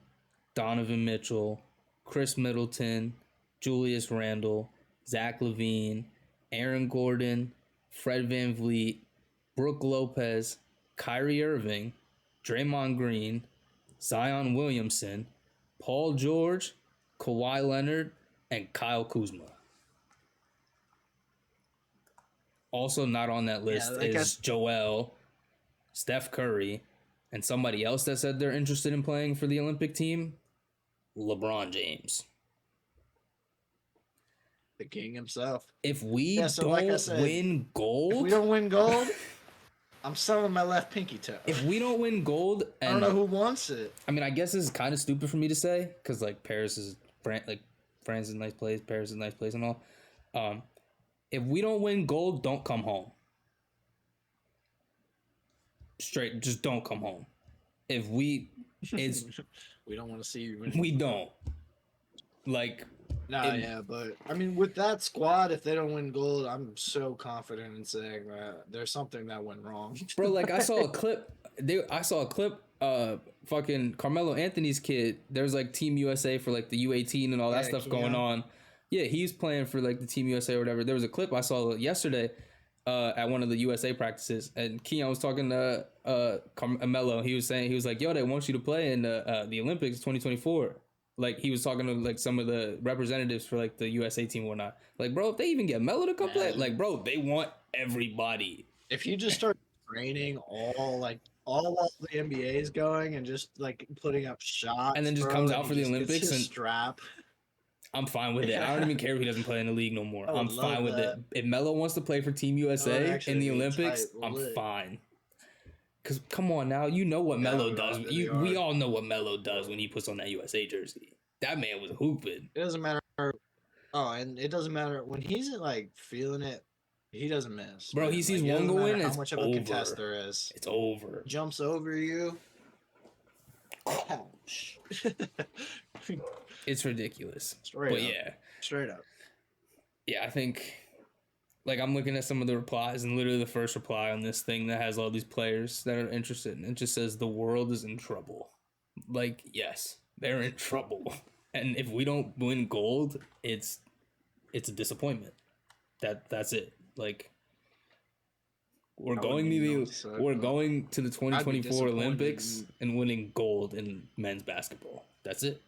Donovan Mitchell, Chris Middleton, Julius Randle, Zach LaVine, Aaron Gordon, Fred VanVleet, Brooke Lopez, Kyrie Irving, Draymond Green, Zion Williamson, Paul George, Kawhi Leonard, and Kyle Kuzma. Also not on that list is Joel, Steph Curry, and somebody else that said they're interested in playing for the Olympic team, LeBron James. The king himself. If we don't like I said, win gold... If we don't win gold, I'm selling my left pinky toe. If we don't win gold... And, I don't know who wants it. I mean, I guess this is kind of stupid for me to say, because, like, France is a nice place, Paris is a nice place and all. If we don't win gold, don't come home. Straight, just don't come home. If we... It's... We don't want to see you. We don't. Like... Yeah, but I mean, with that squad, if they don't win gold, I'm so confident in saying that there's something that went wrong. Bro, like I saw a clip. Fucking Carmelo Anthony's kid. There's like Team USA for like the U18 and all that stuff going on. Yeah, he's playing for like the Team USA or whatever. There was a clip I saw yesterday at one of the USA practices, and Keon was talking to Carmelo. He was like, "Yo, they want you to play in the Olympics 2024." Like, he was talking to, like, some of the representatives for, like, the USA team and whatnot. Like, bro, if they even get Melo to come play, like, bro, they want everybody. If you just start training all the NBAs going and just, like, putting up shots. And then just comes out for the Olympics and strap. I'm fine with it. I don't even care if he doesn't play in the league no more. I'm fine with it. If Melo wants to play for Team USA in the Olympics, I'm fine. Because, come on now, you know what Melo does. We all know what Melo does when he puts on that USA jersey. That man was hooping. It doesn't matter. Oh, and it doesn't matter. When he's, like, feeling it, he doesn't miss. Bro, he sees one go in, it's how much of a contest there is. It's over. Jumps over you. Ouch. It's ridiculous. Straight up. Yeah, I think... Like, I'm looking at some of the replies, and literally the first reply on this thing that has all these players that are interested, and it just says, the world is in trouble. Like, yes, they're in trouble. And if we don't win gold, it's a disappointment. That's it. Like, we're going to the 2024 Olympics and winning gold in men's basketball. That's it.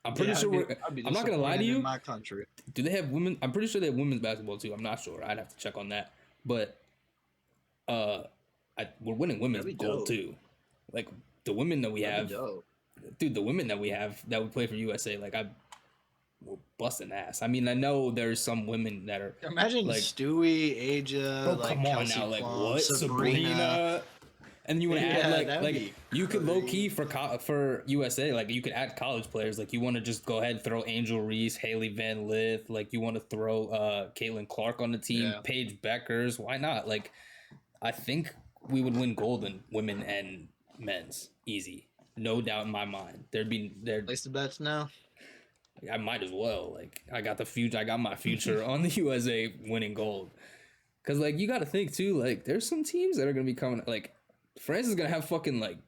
I'm pretty sure I'm not gonna lie to you. In my country. Do they have women? I'm pretty sure they have women's basketball too. I'm not sure. I'd have to check on that. But we're winning women's gold too. Like the women that we have, dude. The women that we have that would play for USA, like we're busting ass. I mean, I know there's some women that are. Imagine like Stewie, Aja, bro, like come on Kelsey now, like Plum, what Sabrina. And you would add like you could low key for USA, like you could add college players. Like you want to just go ahead and throw Angel Reese, Haley Van Lith, like you want to throw Caitlin Clark on the team, Paige Beckers. Why not? Like I think we would win gold in women and men's easy, no doubt in my mind. Place the bets now. I might as well. Like I got my future on the USA winning gold. Cause like you got to think too. Like there's some teams that are gonna be coming like. France is gonna have fucking like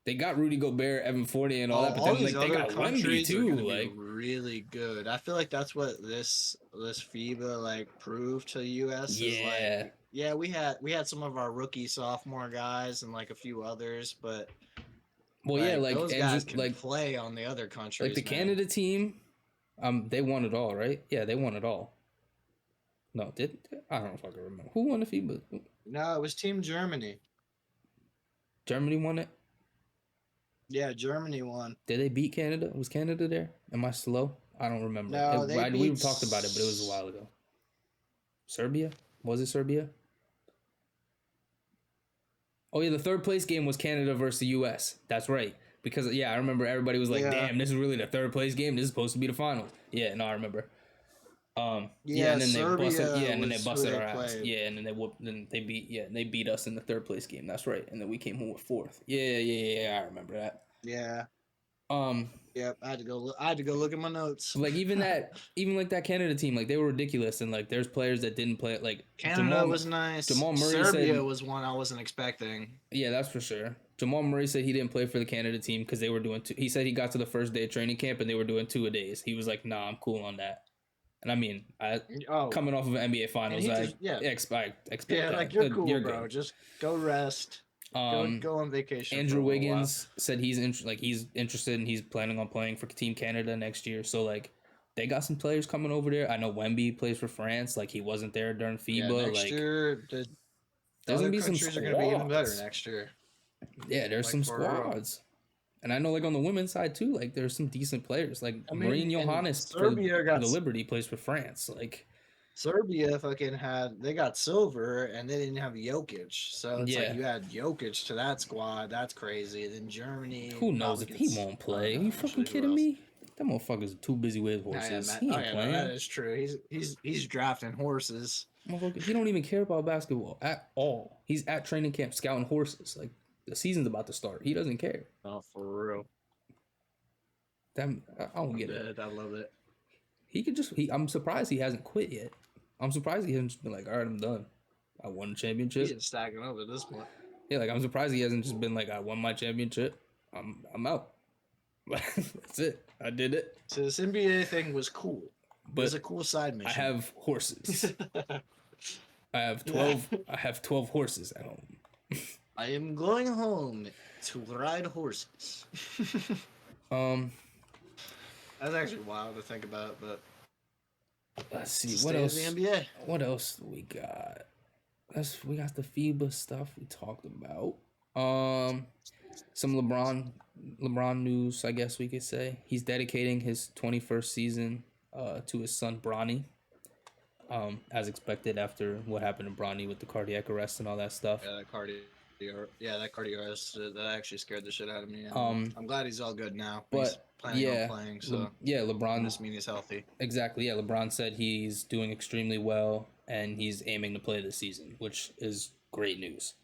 They got Rudy Gobert, Evan Fournier, and all that, but All then these like they other got Wemby countries are too. gonna be Like, really good. I feel like that's what this FIBA like proved to US is like, yeah, yeah, we had some of our rookie sophomore guys and like a few others, but well, yeah, like like those Andrew, guys can play on the other like the countries, man. Canada team, they won it all, right? Yeah, they won it all. No, did I don't fucking remember who won the FIBA. No, it was Team Germany. Germany won it. Yeah, Germany won. Did they beat Canada? Was Canada there? Am I slow? I don't remember. No, they We beat. talked about it, but it was a while ago. Serbia? Was it Serbia? Oh yeah, the third place game was Canada versus the U.S. That's right. Because yeah, I remember everybody was like, Yeah. "Damn, this is really the third place game. This is supposed to be the finals." Yeah, no, I remember. Yeah, and then Serbia they busted. Yeah, and then they was who busted they our ass. played. Yeah, and then they whooped. Then they beat. Yeah, they beat us in the third place game. That's right. And then we came home with fourth. Yeah. I remember that. Yeah. Um, Yep. I had to go look at my notes. like even like that Canada team, like they were ridiculous, and like there's players that didn't play. Like Canada was nice. Jamal Murray Serbia said, was one I wasn't expecting. yeah, that's for sure. Jamal Murray said he didn't play for the Canada team because they were doing two. He said he got to the first day of training camp and they were doing 2-a-days. He was like, "Nah, I'm cool on that." And I mean, coming off of an NBA Finals, I expect yeah, that. like you're cool, you're bro. good. Just go rest. Go on vacation. Andrew Wiggins said he's interested and he's planning on playing for Team Canada next year. So like, they got some players coming over there. I know Wnba plays for France. Like he wasn't there during FIBA. Yeah, next year there's gonna be some squads. Are gonna be even better next year. Yeah, there's some squads. And I know, like, on the women's side, too, like, there's some decent players. Like, Marine Johannes for the Liberty plays for France. Like, Serbia they got silver, and they didn't have Jokic. So it's like you had Jokic to that squad. That's crazy. Then Germany. Who knows if he won't play? Are you fucking kidding me? That motherfucker's too busy with horses. He ain't playing. That is true. He's drafting horses. Motherfucker, he don't even care about basketball at all. He's at training camp scouting horses. Like, the season's about to start. He doesn't care. Oh, for real. Damn, I don't get it. I love it. He could just. I'm surprised he hasn't quit yet. I'm surprised he hasn't just been like, all right, I'm done. I won a championship. He's just stacking up at this point. Yeah, like I'm surprised he hasn't just been like, I won my championship. I'm out. That's it. I did it. So this NBA thing was cool. But it was a cool side mission. I have horses. I have 12. I have 12 horses at home. I am going home to ride horses. That's actually wild to think about, but let's see what else. The NBA. What else do we got? We got the FIBA stuff we talked about. Some LeBron news, I guess we could say. He's dedicating his 21st season to his son Bronny. As expected after what happened to Bronny with the cardiac arrest and all that stuff. That cardio arrest that actually scared the shit out of me. I'm glad he's all good now. But he's planning on playing, so LeBron just mean he's healthy. Exactly. Yeah, LeBron said he's doing extremely well and he's aiming to play this season, which is great news.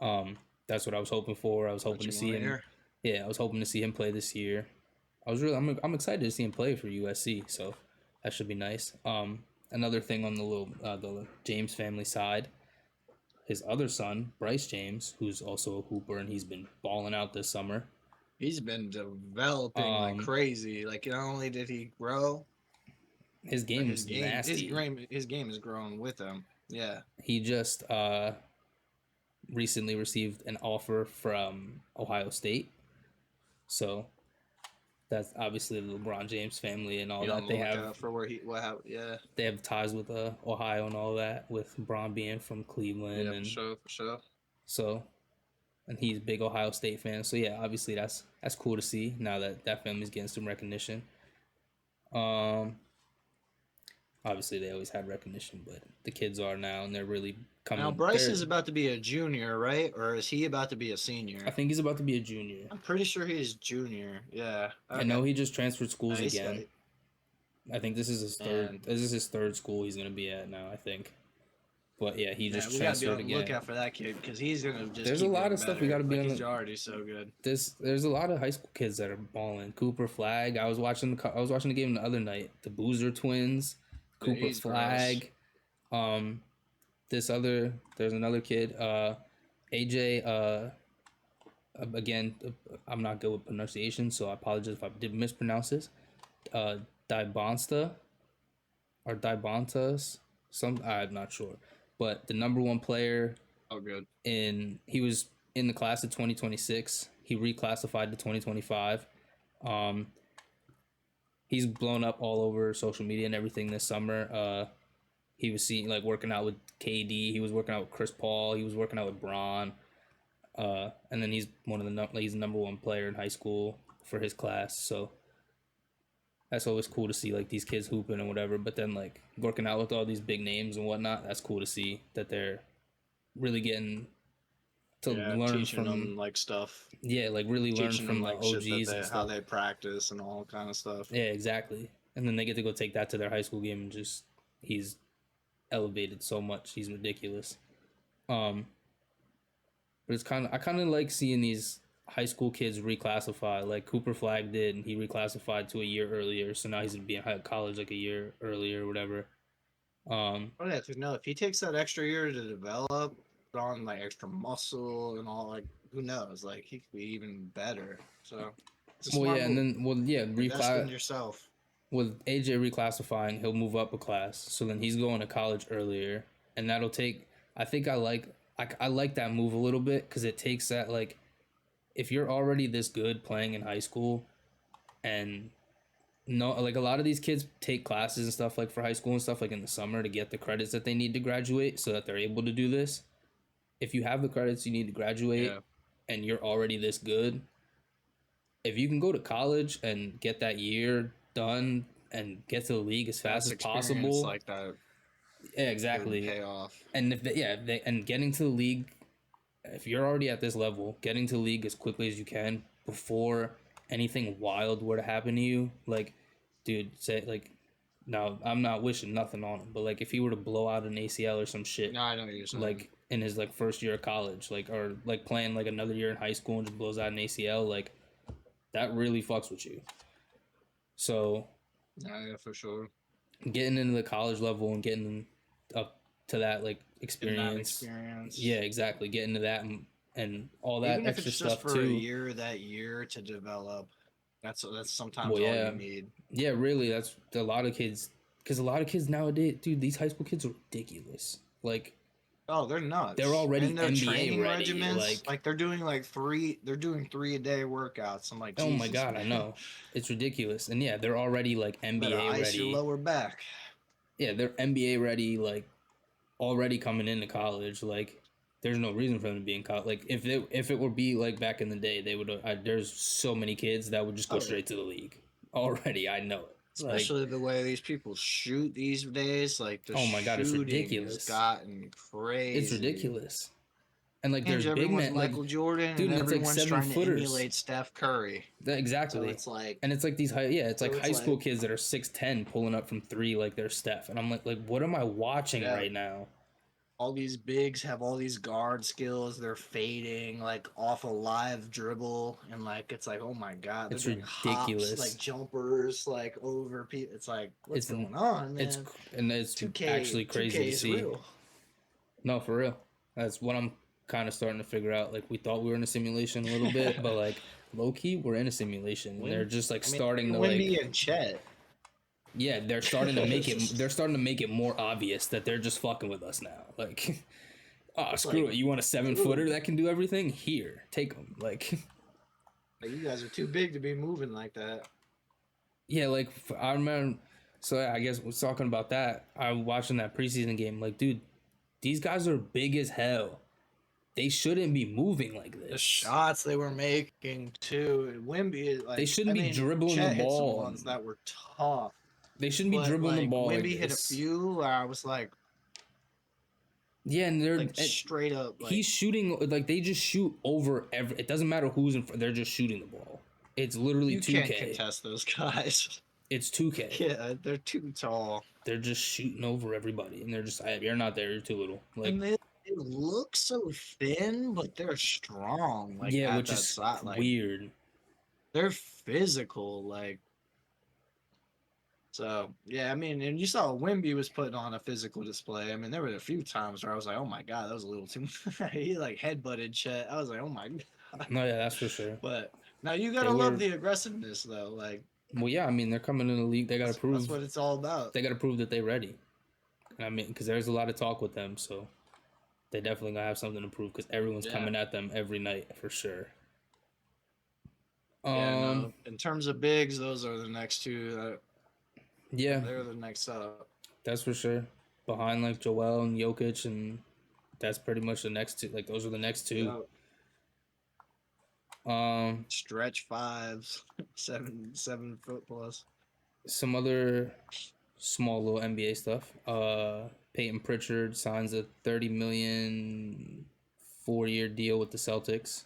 That's what I was hoping for. I was hoping to see him. Yeah, I was hoping to see him play this year. I'm excited to see him play for USC, so that should be nice. Another thing on the James family side, his other son, Bryce James, who's also a hooper and he's been balling out this summer. He's been developing like crazy. Like not only did he grow, his game is nasty. His game is growing with him. Yeah. He just recently received an offer from Ohio State. So that's obviously the LeBron James family and all that. They have They have ties with Ohio and all that, with LeBron being from Cleveland. Yeah, for sure. So, and he's a big Ohio State fan. So yeah, obviously that's cool to see now that family's getting some recognition. Obviously they always had recognition, but the kids are now, and they're really coming. Now Bryce is about to be a junior, right? Or is he about to be a senior? I think he's about to be a junior. I'm pretty sure he's junior. Yeah. Okay. I know he just transferred schools again. I think this is his third. This is his third school he's gonna be at now, I think. But yeah, he just transferred again. Look out for that kid because he's gonna just. There's a lot of stuff we got to be on. He's already so good. There's a lot of high school kids that are balling. Cooper Flag. I was watching the game the other night. The Boozer twins. Cooper Flag. Gross. There's another kid. AJ. Again, I'm not good with pronunciation, so I apologize if I did mispronounce this. Uh, Dibonsta or Dibontas, I'm not sure, but the number one player Oh, good. he was in the class of 2026. He reclassified to 2025. Um, he's blown up all over social media and everything this summer. He was seen like working out with KD. He was working out with Chris Paul. He was working out with Braun. And then he's he's the number one player in high school for his class. So that's always cool to see like these kids hooping and whatever. But then like working out with all these big names and whatnot, that's cool to see that they're really getting to learn teaching from them like stuff, like really learn teaching from them the like shit that OGs they and how stuff. they practice and all kind of stuff. Yeah, exactly. And then they get to go take that to their high school game and just he's elevated so much. He's ridiculous. But it's I kind of like seeing these high school kids reclassify, like Cooper Flag did, and he reclassified to a year earlier. So now he's gonna be in college like a year earlier or whatever. Oh yeah, no, if he takes that extra year to develop, put on like extra muscle and all, like who knows, like he could be even better. So it's a Well, smart yeah, and move. then Invest in yourself. with AJ reclassifying, he'll move up a class. So then he's going to college earlier, and that'll take. I think I like that move a little bit because it takes that like if you're already this good playing in high school, and no, like a lot of these kids take classes and stuff like for high school and stuff like in the summer to get the credits that they need to graduate so that they're able to do this. If you have the credits you need to graduate Yeah, and you're already this good, if you can go to college and get that year done and get to the league as fast that's as experience possible, like that yeah, could exactly. pay off. And and getting to the league, if you're already at this level, getting to the league as quickly as you can before anything wild were to happen to you, like, dude, say like, now I'm not wishing nothing on him, but like if he were to blow out an ACL or some shit, No, I know what you're saying. like in his like first year of college, like or like playing like another year in high school and just blows out an ACL, like that really fucks with you. So Yeah, for sure. getting into the college level and getting up to that like In that experience, experience. yeah, exactly, getting to that and all that Even if extra it's just stuff for a too. year, that year to develop, that's sometimes Well, all you yeah, need. yeah, really, that's a lot of kids because a lot of kids nowadays, dude, these high school kids are ridiculous. Like Oh, they're they're nuts. already And their NBA training ready. regimens, Like, like they're doing 3 a day workouts. I'm like, oh my Jesus, god, I man. know, it's ridiculous. And yeah, they're already like Better NBA ice your ready. lower back. Yeah, they're NBA ready. Like already coming into college. Like there's no reason for them to be in college. Like if it would be like back in the day, they would. There's so many kids that would just go Oh, straight to the league already. I know it. Like, especially the way these people shoot these days. Like the oh my god, it's shooting has ridiculous. gotten It's crazy. ridiculous. And like And there's big everyone's men, like Michael Jordan, dude, and and it's like everyone's seven trying to footers. emulate Steph Curry. So Exactly. it's like, And it's like these it's like so it's high school like, kids that are 6'10" pulling up from three like they're Steph, and I'm like what am I watching yeah, right now? all these bigs have all these guard skills. They're fading like off a live dribble, and like it's like, oh my god, they're It's doing hops, like ridiculous. jumpers, like over people. It's like, what's It's going on, it's man? and it's 2K, actually crazy 2K to is see. real. No, for real. That's what I'm kind of starting to figure out. Like we thought we were in a simulation a little bit, but like low key we're in a simulation. And they're just like I mean, starting to like Wnba and Chet. yeah, they're starting to make it. They're starting to make it more obvious that they're just fucking with us now. Like, oh It's screw like, it. You want a 7-footer that can do everything? Here, take them. Like, like, you guys are too big to be moving like that. yeah, like I remember. So yeah, I guess we're talking about that. I'm watching that preseason game. Like, dude, these guys are big as hell. They shouldn't be moving like The this. shots they were making too. Wimby, like, They shouldn't I be mean, dribbling the Chet hit some ball. ones that were tough, They shouldn't be but dribbling the like ball like Wimby hit a this. few where I was Yeah, and they're like straight up, like, he's shooting like they just shoot over every. It doesn't matter who's in front. They're just shooting the ball. It's literally you 2K. can't contest those guys. It's 2K. Yeah, they're too tall, They're just shooting over everybody, and they're just, hey, you're not there. You're too little. Like, and they look so thin, but they're strong. Like yeah, at which that is side, like weird. they're physical, like. So yeah, I mean, and you saw Wimby was putting on a physical display. I mean, there were a few times where I was like, "Oh my god, that was a little too." He like headbutted Chet. I was like, "Oh my." God. No, yeah, that's for sure. But now you They gotta love were the aggressiveness though. Like well, yeah. I mean, they're coming in the league. that's what it's all about. They got to prove that they're ready. I mean, because there's a lot of talk with them, so they definitely gonna have something to prove. Because everyone's Yeah. coming at them every night for sure. Yeah, no. In terms of bigs, those are the next two. Yeah, They're the next up. that's for sure. Behind like Joel and Jokic, and that's pretty much the next two. Like those are the next two. Stretch fives, 7 foot plus. Some other small little NBA stuff. Peyton Pritchard signs a $30 million 4-year deal with the Celtics.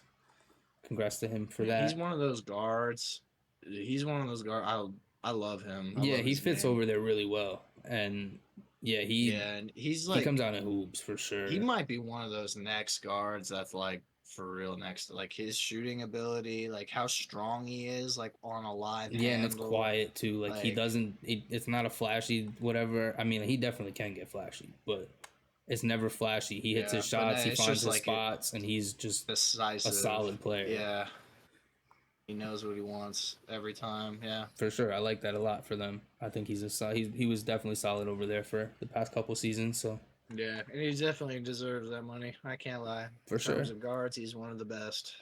Congrats to him for that. He's one of those guards. I love him. Yeah, he fits over there really well, and and he's he comes out in hoops for sure. He might be one of those next guards that's like for real next. Like his shooting ability, like how strong he is, like on a live. Yeah, and it's quiet too. Like he doesn't. It's not a flashy whatever. I mean, he definitely can get flashy, but it's never flashy. He hits his shots, he finds his spots, and he's just decisive, a solid player. Yeah. He knows what he wants every time. Yeah, for sure. I like that a lot for them. I think he was definitely solid over there for the past couple seasons. So yeah, and he definitely deserves that money. I can't lie. For sure. In terms of guards, he's one of the best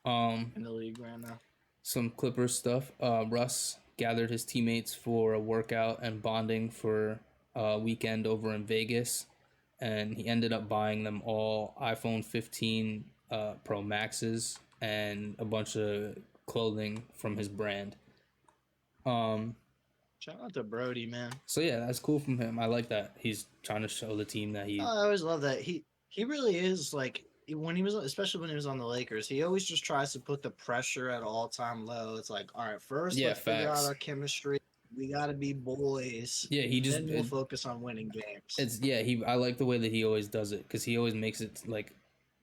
in the league right now. Some Clippers stuff. Russ gathered his teammates for a workout and bonding for a weekend over in Vegas, and he ended up buying them all iPhone 15 Pro Maxes and a bunch of clothing from his brand. Shout out to Brody, man. So yeah, that's cool from him. I like that. He's trying to show the team that I always love that. He really is like when he was, especially when he was on the Lakers, he always just tries to put the pressure at all-time low. It's like, all right, first let's figure out our chemistry. We got to be boys. Yeah, then we'll focus on winning games. I like the way that he always does it because he always makes it like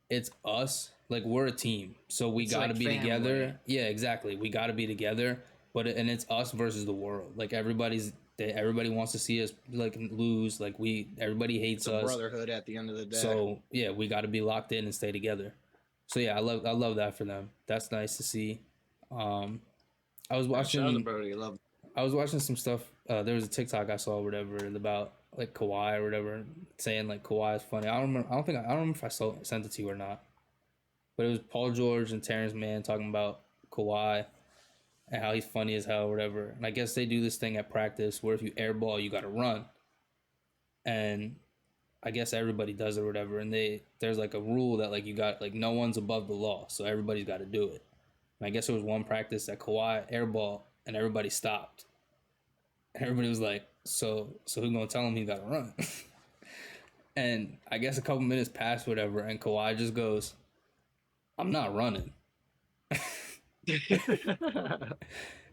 it's us. Like we're a team, so we got to be together. Yeah, exactly. We got to be together, and it's us versus the world. Like everybody wants to see us like lose. Like everybody hates us. Brotherhood at the end of the day. So yeah, we got to be locked in and stay together. So yeah, I love that for them. That's nice to see. I was watching. I was watching some stuff. There was a TikTok I saw, or whatever, about like Kawhi or whatever, saying like Kawhi is funny. I don't remember if I sent it to you or not. But it was Paul George and Terrence Mann talking about Kawhi and how he's funny as hell or whatever. And I guess they do this thing at practice where if you airball, you got to run. And I guess everybody does it or whatever. And there's like a rule that like you got like no one's above the law, so everybody's got to do it. And I guess there was one practice that Kawhi airball and everybody stopped. And everybody was like, so who's gonna tell him he got to run? And I guess a couple minutes passed, whatever, and Kawhi just goes, I'm not running.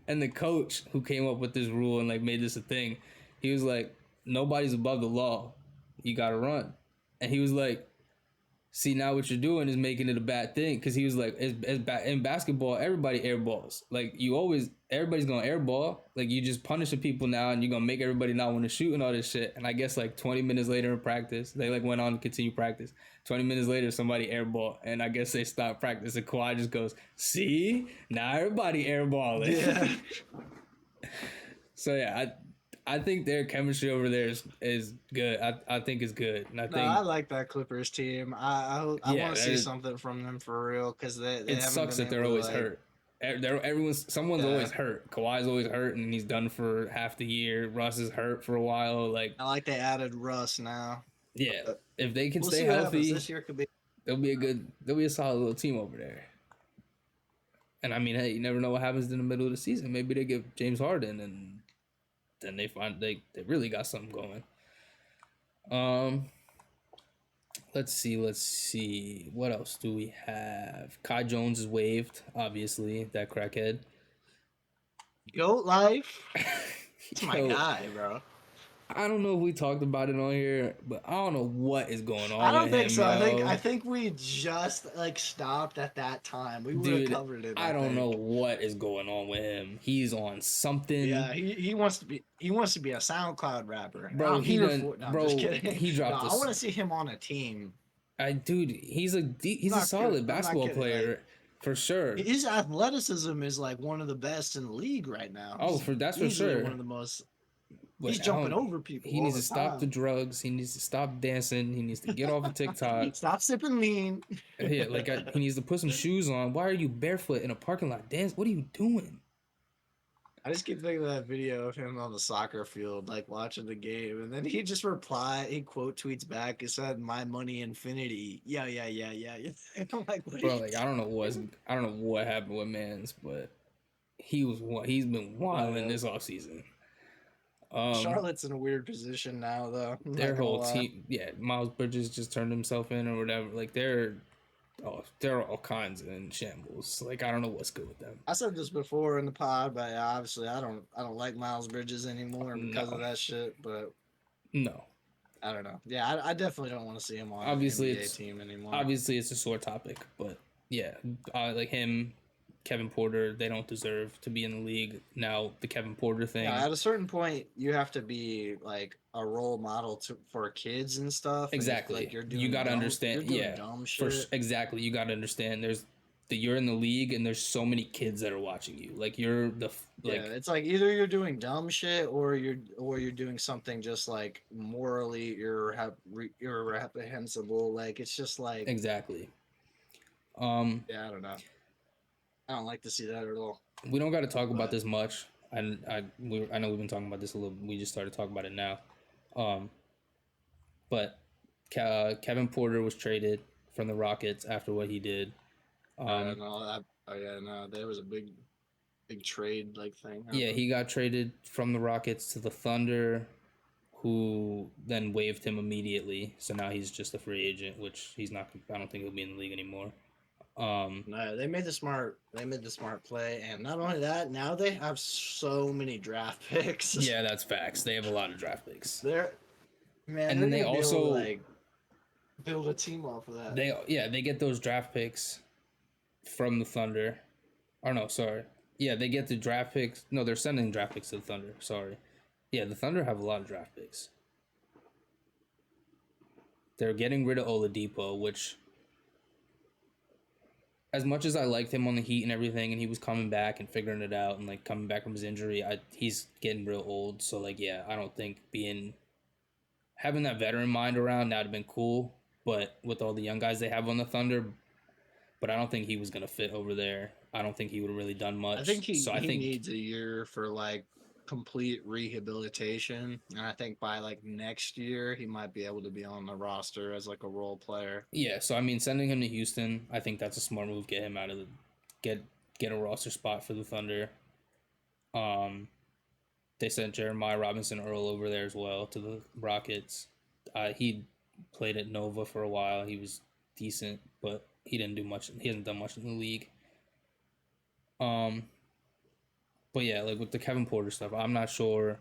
And the coach who came up with this rule and like made this a thing, he was like, nobody's above the law. You gotta run. And he was like, see, now what you're doing is making it a bad thing. Because he was like, in basketball, everybody airballs. Like everybody's gonna airball. Like you just punishing people now and you're gonna make everybody not want to shoot and all this shit. And I guess like 20 minutes later in practice, they like went on to continue practice. 20 minutes later, somebody airball. And I guess they stopped practice. And Kawhi just goes, see, now everybody airballing. Yeah. So yeah, I think their chemistry over there is good. I think it's good. And I like that Clippers team. I want to see something from them for real because it sucks that they're always hurt. Someone's always hurt. Kawhi's always hurt, and he's done for half the year. Russ is hurt for a while. Like I like they added Russ now. Yeah, if they can stay healthy, this year could be. They'll be a solid little team over there. And I mean, hey, you never know what happens in the middle of the season. Maybe they give James Harden and then they find they really got something going. Let's see. What else do we have? Kai Jones is waived, obviously, that crackhead. Goat life. It's my guy, bro. I don't know if we talked about it on here, but I don't know what is going on. I don't think so. I think we just like stopped at that time. We would have covered it. I don't know what is going on with him. He's on something. Yeah, he wants to be a SoundCloud rapper. Bro, just kidding. He dropped. I want to see him on a team. He's a solid basketball player. for sure. His athleticism is like one of the best in the league right now. Oh, He's for that's for easily one sure. of the most. He's But I jumping don't. over people He all needs the to stop the time. drugs. He needs to stop dancing. He needs to get off of TikTok. Stop sipping lean. Yeah, like he needs to put some shoes on. Why are you barefoot in a parking lot? Dance. What are you doing? I just keep thinking of that video of him on the soccer field, like watching the game, and then he just he quote tweets back. It said, "My money infinity." Yeah, yeah, yeah, yeah, yeah. And I'm like, what are Bro, you like doing? I don't know what happened with Mans, but he's been wilding this offseason. Charlotte's in a weird position now, though. I'm Their not gonna whole lie. team, yeah, Miles Bridges just turned himself in or whatever. Like they're all kinds in shambles. Like I don't know what's good with them. I said this before in the pod, but obviously I don't like Miles Bridges anymore because of No, that shit. But no. I don't know. Yeah, I definitely don't want to see him on an Obviously, NBA it's team anymore. obviously it's a sore topic, but yeah, like him, Kevin Porter, they don't deserve to be in the league now. The Kevin Porter thing, Yeah, at a certain point, you have to be like a role model for kids and stuff. And if exactly. like You got to you're understand, doing yeah, dumb shit. exactly. You got to understand. There's that you're in the league, and there's so many kids that are watching you. Like you're Yeah, like it's like either you're doing dumb shit or you're doing something just like morally irreprehensible. Like it's just like exactly. yeah, I don't know. I don't like to see that at all. We don't got to talk about But this much. I know we've been talking about this a little. We just started talking about it now. Um, but Kevin Porter was traded from the Rockets after what he did. no, oh yeah, no, there was a big trade like thing Yeah, happened. he got traded from the Rockets to the Thunder, who then waived him immediately. So now he's just a free agent, which he's not. I don't think he'll be in the league anymore. No, they made the smart play, and not only that, now they have so many draft picks. Yeah, that's facts. They have a lot of draft picks, they're and they're then they gonna be able to also like build a team off of that. they get those draft picks from the Thunder. Or no, sorry. Yeah, they get the draft picks. No, they're sending draft picks to the Thunder. Sorry. Yeah, the Thunder have a lot of draft picks. They're getting rid of Oladipo, which, as much as I liked him on the Heat and everything, and he was coming back and figuring it out and like coming back from his injury, he's getting real old. So like, yeah, I don't think having that veteran mind around that'd have been cool. But with all the young guys they have on the Thunder, but I don't think he was gonna fit over there. I don't think he would have really done I much. think So I he think needs a year for like complete rehabilitation, and I think by like next year he might be able to be on the roster as like a role player. yeah. So I mean, sending him to Houston, I think that's a smart move. Get him out of the get get a roster spot for the Thunder. Um, they sent Jeremiah Robinson Earl over there as well to the Rockets. He played at Nova for a while. He was decent, but he didn't do much. He hasn't done much in the league. Um, but yeah, like with the Kevin Porter stuff, I'm not sure.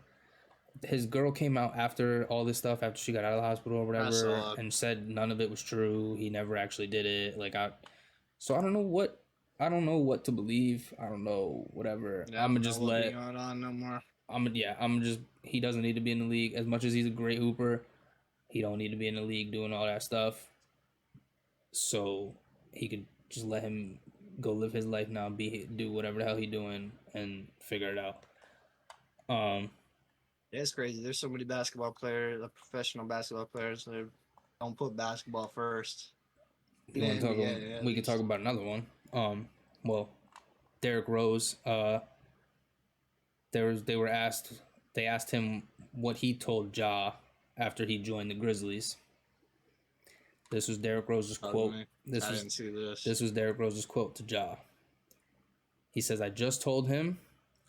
His girl came out after all this stuff, after she got out of the hospital or I whatever, saw. and said none of it was true. He never actually did it. So I don't know what to believe. I don't know whatever. Yeah, I I'm gonna don't know just what be let. going on no more. I'm just. He doesn't need to be in the league as much as he's a great hooper. He don't need to be in the league doing all that stuff. So he could just let him go live his life now, do whatever the hell he doing, and figure it out. Yeah, it's crazy. There's so many basketball players, professional basketball players, that don't put basketball first. You The want to talk? NBA, at We could talk least. about another one. Well, Derrick Rose. They were asked. They asked him what he told Ja after he joined the Grizzlies. This was Derrick Rose's quote. I This was didn't see this. this was Derrick Rose's quote to Ja. He says, "I just told him,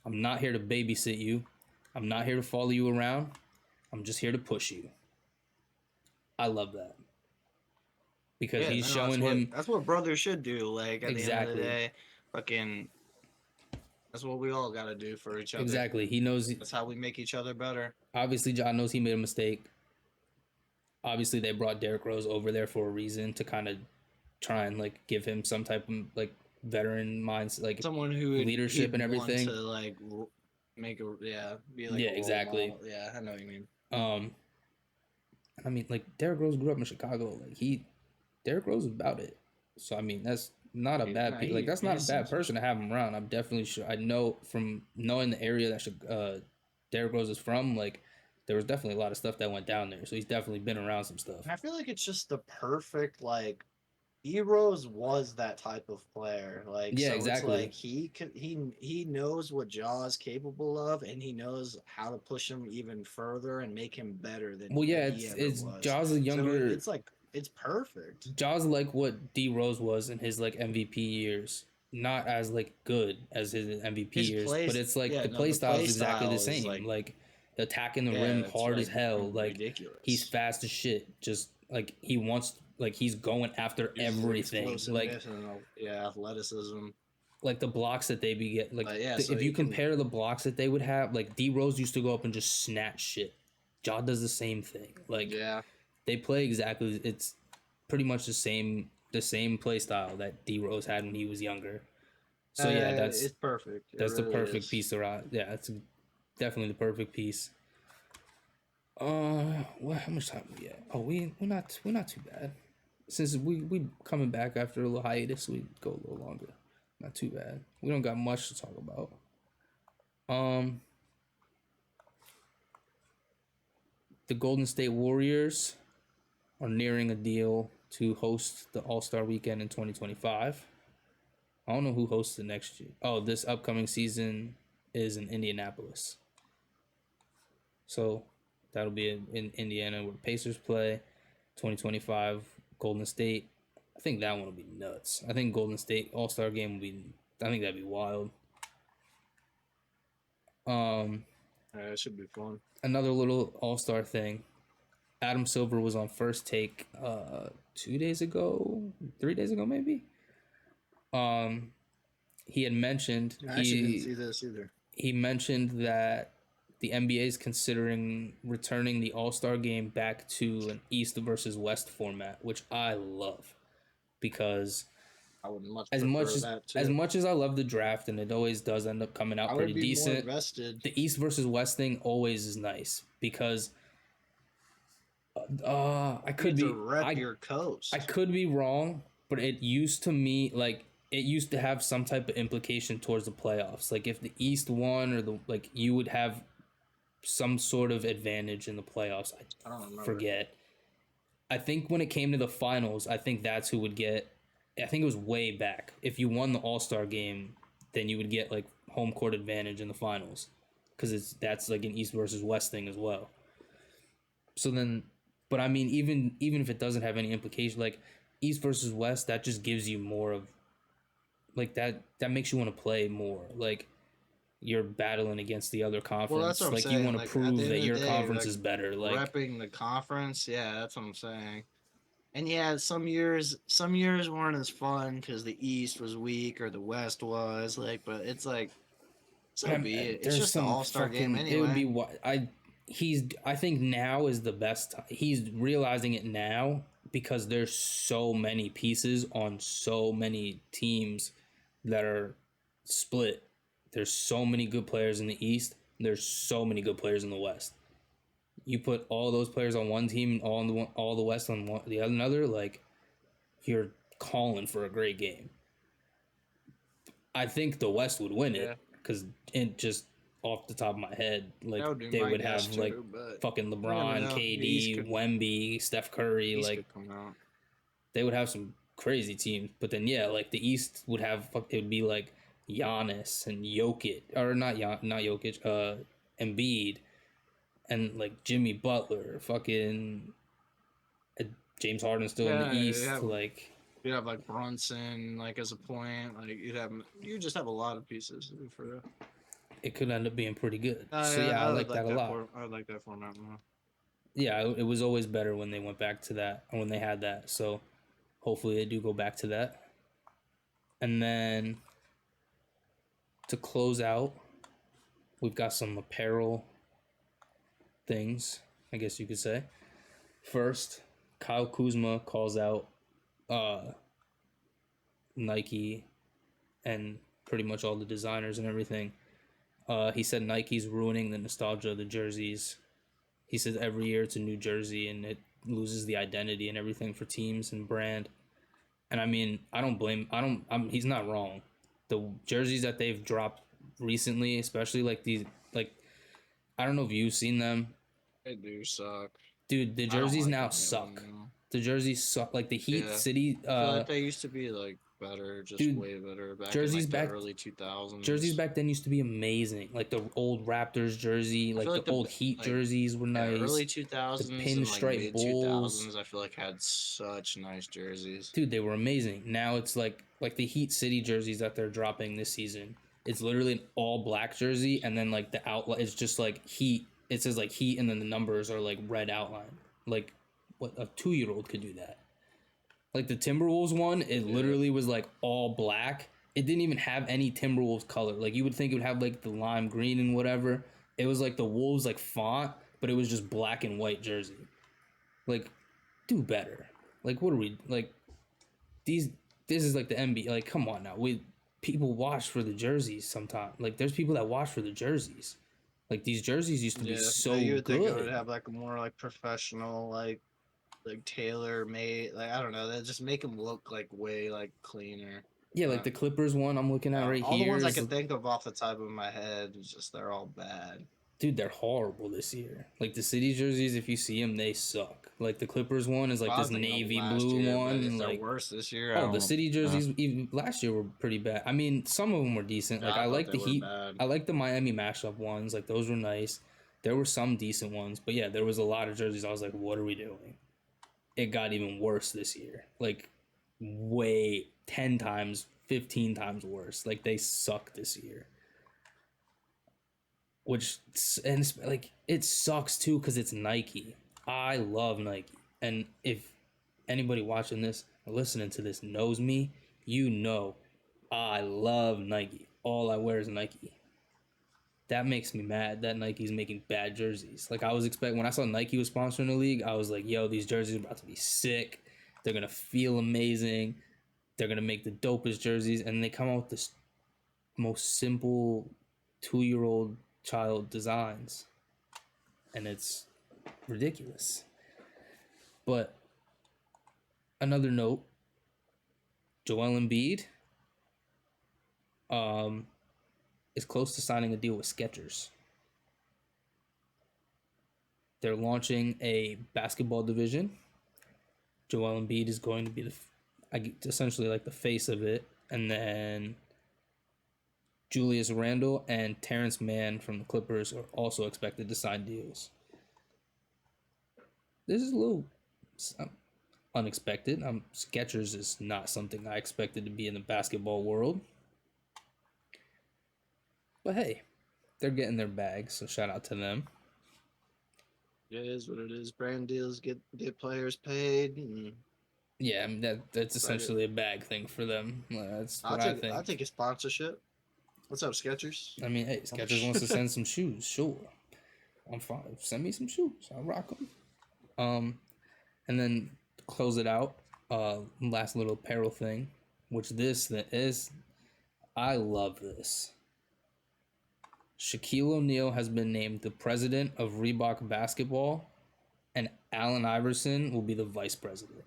I'm not here to babysit you. I'm not here to follow you around. I'm just here to push you." I love that because Yeah, he's no, showing him that's what brothers should do. Like at the end of the exactly, day, fucking, that's what we all gotta do for each other. exactly. He knows. That's how we make each other better. Obviously, Ja knows he made a mistake. Obviously, they brought Derrick Rose over there for a reason to kind of try and like give him some type of like veteran mindset, like Someone who leadership and he'd want everything. to like make a be like Yeah, a role exactly. model. Yeah, I know what you mean. Um, I mean, like Derrick Rose grew up in Chicago. Derrick Rose is about it. So I mean, not a bad like that's not He a bad seems person to have him around. I'm definitely sure. I know from knowing the area that Derrick Rose is from. Like there was definitely a lot of stuff that went down there, so he's definitely been around some stuff. and I feel like it's just the perfect like Eros was that type of player. Like Yeah, so it's like exactly. he knows what Jaw is capable of and he knows how to push him even further and make him better Well, than yeah, he ever it's was. Jaws a So younger it's like it's perfect. Jaws like what D Rose was in his like MVP years. Not as like good as his MVP His years, but plays it's like yeah, the no, play the style play is exactly the style is same. like Like attacking the yeah, rim it's hard as like hell. Like he's ridiculous. fast as shit. Just like he wants like he's going after Uses everything. explosiveness and yeah, athleticism. Like the blocks that they be get like But yeah, so if you he can compare the blocks that they would have, like D Rose used to go up and just snatch shit. Ja does the same thing. Like yeah. they play exactly. It's pretty much the same play style that D Rose had when he was younger. So yeah, It's perfect. It that's the really perfect is. piece around. Yeah, it's definitely the perfect piece. What? How much time we at? Oh, we're not too bad. Since we coming back after a little hiatus, we go a little longer. Not too bad. We don't got much to talk about. Um, the Golden State Warriors are nearing a deal to host the All Star Weekend in 2025. I don't know who hosts it next year. Oh, this upcoming season is in Indianapolis. So that'll be in Indiana where the Pacers play. 2025 Golden State. I think that one will be nuts. I think Golden State All Star game will be. I think that'd be wild. Um, It should be fun. Another little All Star thing. Adam Silver was on First Take 2 days ago, 3 days ago maybe. Um, he had mentioned I actually didn't see this either. he mentioned that the NBA is considering returning the All Star game back to an East versus West format, which I love because I would much as much prefer as that as too. much as I love the draft and it always does end up coming out I pretty would be more decent, invested. the East versus West thing always is nice because I You could get to be rep I your I coast. could be wrong, but it used to me like it used to have some type of implication towards the playoffs. Like if the East won or the like you would have some sort of advantage in the playoffs. I don't I remember. forget. I think when it came to the finals, I think that's who would get. I think it was way back. If you won the All Star game, then you would get like home court advantage in the finals, because that's like an East versus West thing as well. So then, but I mean, even if it doesn't have any implication, like East versus West, that just gives you more of like that makes you want to play more. Like you're battling against the other Well, that's what conference. I'm Like you saying. want to Like at the prove end that of the your day, conference like is better. Like repping the conference. Yeah, that's what I'm saying. And yeah, some years weren't as fun because the East was weak or the West was like. But it's like, so be it. It's there's just the some All Star game fucking. It would anyway. be what I. I think now is the best. He's realizing it now because there's so many pieces on so many teams that are split. There's so many good players in the East. There's so many good players in the West. You put all those players on one team and all the West on the another, like you're calling for a great game. I think the West would win it Yeah, because it just off the top of my head, like that would be they my would guess have like too. But fucking you never LeBron, know. KD, Wemby, Steph Curry, East like could come out. they would have some crazy teams. But then yeah, like the East would have it would be like Giannis and Jokic or not Jokic, Embiid and like Jimmy Butler, fucking James Harden still in the Yeah, East, like. you'd have like Brunson, like as a point, like you just have a lot of pieces for that. It could end up being pretty good. So Yeah, yeah, I like that a lot. I would like that format more. Yeah, it was always better when they went back to that or when they had that. So hopefully they do go back to that. And then to close out, we've got some apparel things, I guess you could say. First, Kyle Kuzma calls out Nike and pretty much all the designers and everything. He said Nike's ruining the nostalgia of the jerseys. He says every year it's a new jersey and it loses the identity and everything for teams and brand. And I mean, I don't blame. I don't. He's not wrong. The jerseys that they've dropped recently, especially like these, like I don't know if you've seen them, They do suck. dude. The I don't jerseys like now any of them, suck. you know? The jerseys suck. Like the Heat Yeah. City, I feel like they used to be like better, just dude. way better back in Jerseys like the back early 2000s. jerseys back then used to be amazing. Like the old Raptors jersey, I feel like like the old Heat like jerseys were yeah, nice. early The 2000s and like pinstripe mid Bulls, 2000s, I feel like had such nice jerseys. dude, they were amazing. Now it's like the Heat City jerseys that they're dropping this season. It's literally an all black jersey, and then like the outline is just like Heat. It says like Heat, and then the numbers are like red outline. Like what a 2 year old could do that. Like the Timberwolves one, it Yeah. literally was like all black. It didn't even have any Timberwolves color. Like you would think it would have like the lime green and whatever. It was like the Wolves like font, but it was just black and white jersey. Like, do better. Like, what are we like? These this is like the NBA. Like, come on now. We people watch for the jerseys sometimes. Like, there's people that watch for the jerseys. Like these jerseys used to be Yeah, so you would think it would good. have like a more like professional, like tailor made, like I don't know, that just make them look like way like cleaner. Yeah, like the Clippers one I'm looking at right All the here ones I is could think of off the top of my head, is just they're all bad. dude, they're horrible this year. Like the City jerseys, if you see them, they suck. Like the Clippers one is like Well, I this was thinking of navy last blue year, one, but if and they're like worse this year, I oh, the don't City know. jerseys even last year were pretty bad. I mean, some of them were decent. Like Yeah, I I thought like they the were Heat. bad. I like the Miami mashup ones. Like those were nice. There were some decent ones, but yeah, there was a lot of jerseys. I was like, what are we doing? It got even worse this year. Like way 10 times, 15 times worse. Like they suck this year. Which and like it sucks too because it's Nike. I love Nike, and if anybody watching this or listening to this knows me, you know I love Nike. All I wear is Nike. That makes me mad that Nike's making bad jerseys. Like I was expecting when I saw Nike was sponsoring the league, I was like, yo, these jerseys are about to be sick. They're gonna feel amazing. They're gonna make the dopest jerseys, and they come out with this most simple 2 year old child designs, and it's ridiculous. But another note, Joel Embiid is close to signing a deal with Skechers. They're launching a basketball division. Joel Embiid is going to be essentially like the face of it, and then Julius Randle and Terrence Mann from the Clippers are also expected to sign deals. This is a little unexpected. Skechers is not something I expected to be in the basketball world. But hey, they're getting their bag, so shout out to them. It is what it is. Brand deals get players paid. And Yeah, I mean that's essentially a bag thing for them. That's what I think. I think it's sponsorship. What's up, Skechers? I mean, hey, Skechers wants to send some shoes, sure. I'm fine. Send me some shoes. I'll rock them. And then close it out. Last little apparel thing, which this is, I love this. Shaquille O'Neal has been named the president of Reebok basketball, and Allen Iverson will be the vice president.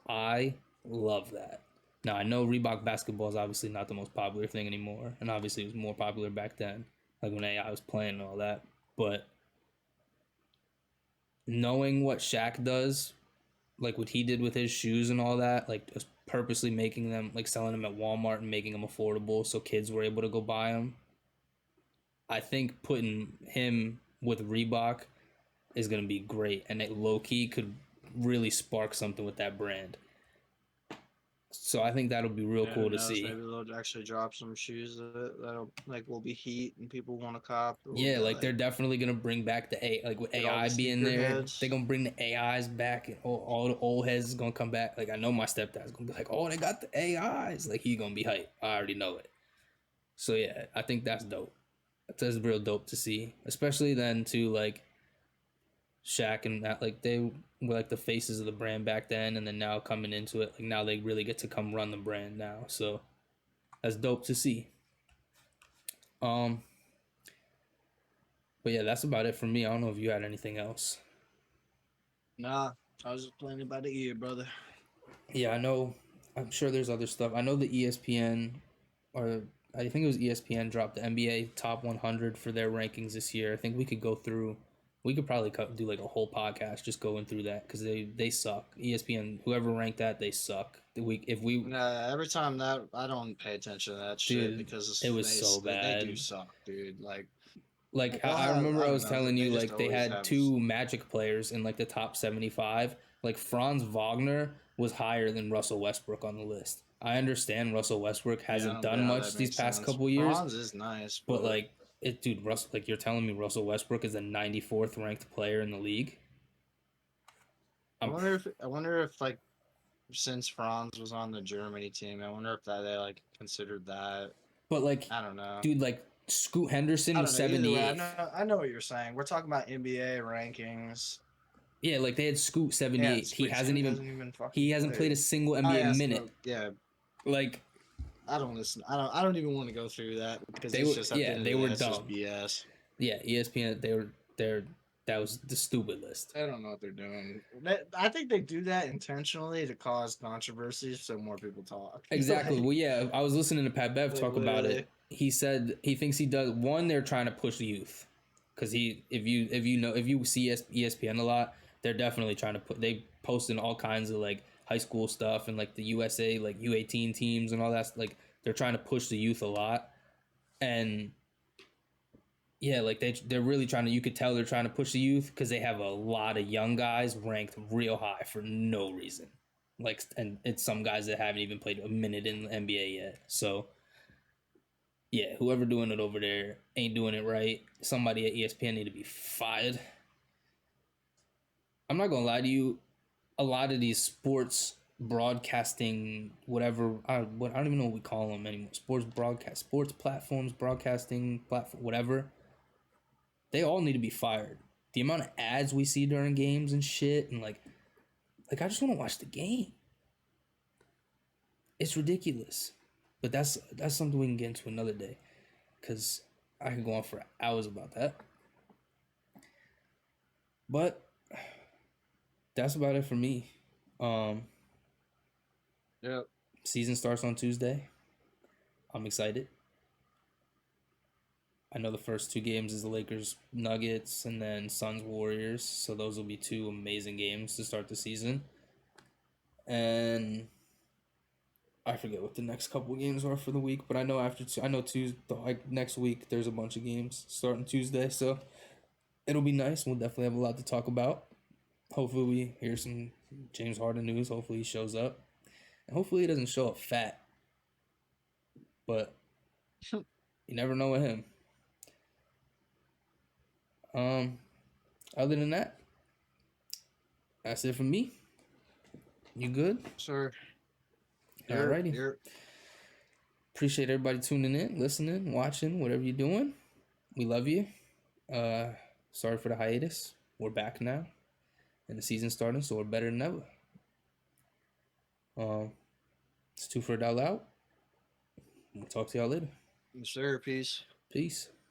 I love that. Now I know Reebok basketball is obviously not the most popular thing anymore, and obviously it was more popular back then, like when AI was playing and all that. But knowing what Shaq does, like what he did with his shoes and all that, like just purposely making them, like selling them at Walmart and making them affordable so kids were able to go buy them. I think putting him with Reebok is going to be great, and it low key could really spark something with that brand. So I think that'll be real cool to see. Maybe they'll actually drop some shoes that'll like will be heat and people want to cop. Yeah, like they're definitely gonna bring back the A, like with AI the being there. heads. They're gonna bring the AIs back, and all the old heads is gonna come back. Like I know my stepdad's gonna be like, "Oh, they got the AIs!" Like he's gonna be hype. I already know it. So yeah, I think that's dope. That's real dope to see, especially then too, like Shaq and that, like they were like the faces of the brand back then, and then now coming into it, like now they really get to come run the brand now. So that's dope to see. But yeah, that's about it for me. I don't know if you had anything else. Nah, I was just playing it by the ear, brother. Yeah, I know I'm sure there's other stuff. I know the ESPN, or I think it was ESPN, dropped the NBA top 100 for their rankings this year. I think we could go through. We could probably do like a whole podcast just going through that because they suck. ESPN, whoever ranked that, they suck. If we Every time that I don't pay attention to that shit dude, it because was so they do bad. suck, dude. Like Like they'll I have remember I I don't was know telling they you just like they always had have two Magic players in like the top 75. Like Franz Wagner was higher than Russell Westbrook on the list. I understand Russell Westbrook yeah I hasn't don't done get how much that these makes past sense. couple years, Bronze is nice, but but like dude, Russell, like you're telling me Russell Westbrook is the 94th ranked player in the league. I'm, I wonder if like since Franz was on the Germany team, I wonder if that they like considered that. but like, I don't know. dude, like Scoot Henderson I was don't know. Either way, 78th. I know what you're saying. We're talking about NBA rankings. Yeah, like they had Scoot Yeah, 78th. wait, Scoot hasn't even He fucking hasn't played played. a single Oh NBA yeah, minute. Smoke. Yeah, Like I don't listen. I don't even want to go through that because they it's were, just at the yeah, end of they the were day, it's just dumb. BS. Yeah, ESPN, they're that was the stupid list. I don't know what they're doing. I think they do that intentionally to cause controversy so more people talk. Exactly. Well, yeah, I was listening to Pat Bev like talk about literally. it. He said he thinks he does one. They're trying to push the youth because if you see ESPN a lot, they're definitely trying to put they posting all kinds of like high school stuff and like the USA like U18 teams and all that. Like they're trying to push the youth a lot, and yeah, like they're really trying to. You could tell they're trying to push the youth because they have a lot of young guys ranked real high for no reason. Like, and it's some guys that haven't even played a minute in the NBA yet. So, yeah, whoever doing it over there ain't doing it right. Somebody at ESPN need to be fired. I'm not gonna lie to you. A lot of these sports broadcasting, whatever, I don't even know what we call them anymore. Sports platforms, broadcasting platform, whatever. They all need to be fired. The amount of ads we see during games and shit, and like I just want to watch the game. It's ridiculous, but that's something we can get into another day, cause I can go on for hours about that. But that's about it for me. Yep. Season starts on Tuesday. I'm excited. I know the first two games is the Lakers Nuggets and then Suns Warriors, so those will be two amazing games to start the season. And I forget what the next couple games are for the week, but I know Tuesday, like next week, there's a bunch of games starting Tuesday, so it'll be nice. We'll definitely have a lot to talk about. Hopefully, we hear some James Harden news. Hopefully, he shows up, and hopefully, he doesn't show up fat. But you never know with him. Other than that, that's it for me. You good? Sure. Alrighty. You're Appreciate everybody tuning in, listening, watching, whatever you're doing. We love you. Sorry for the hiatus. We're back now, and the season's starting, so we're better than ever. It's two for a dollar out. We'll talk to y'all later. sure. Peace. Peace.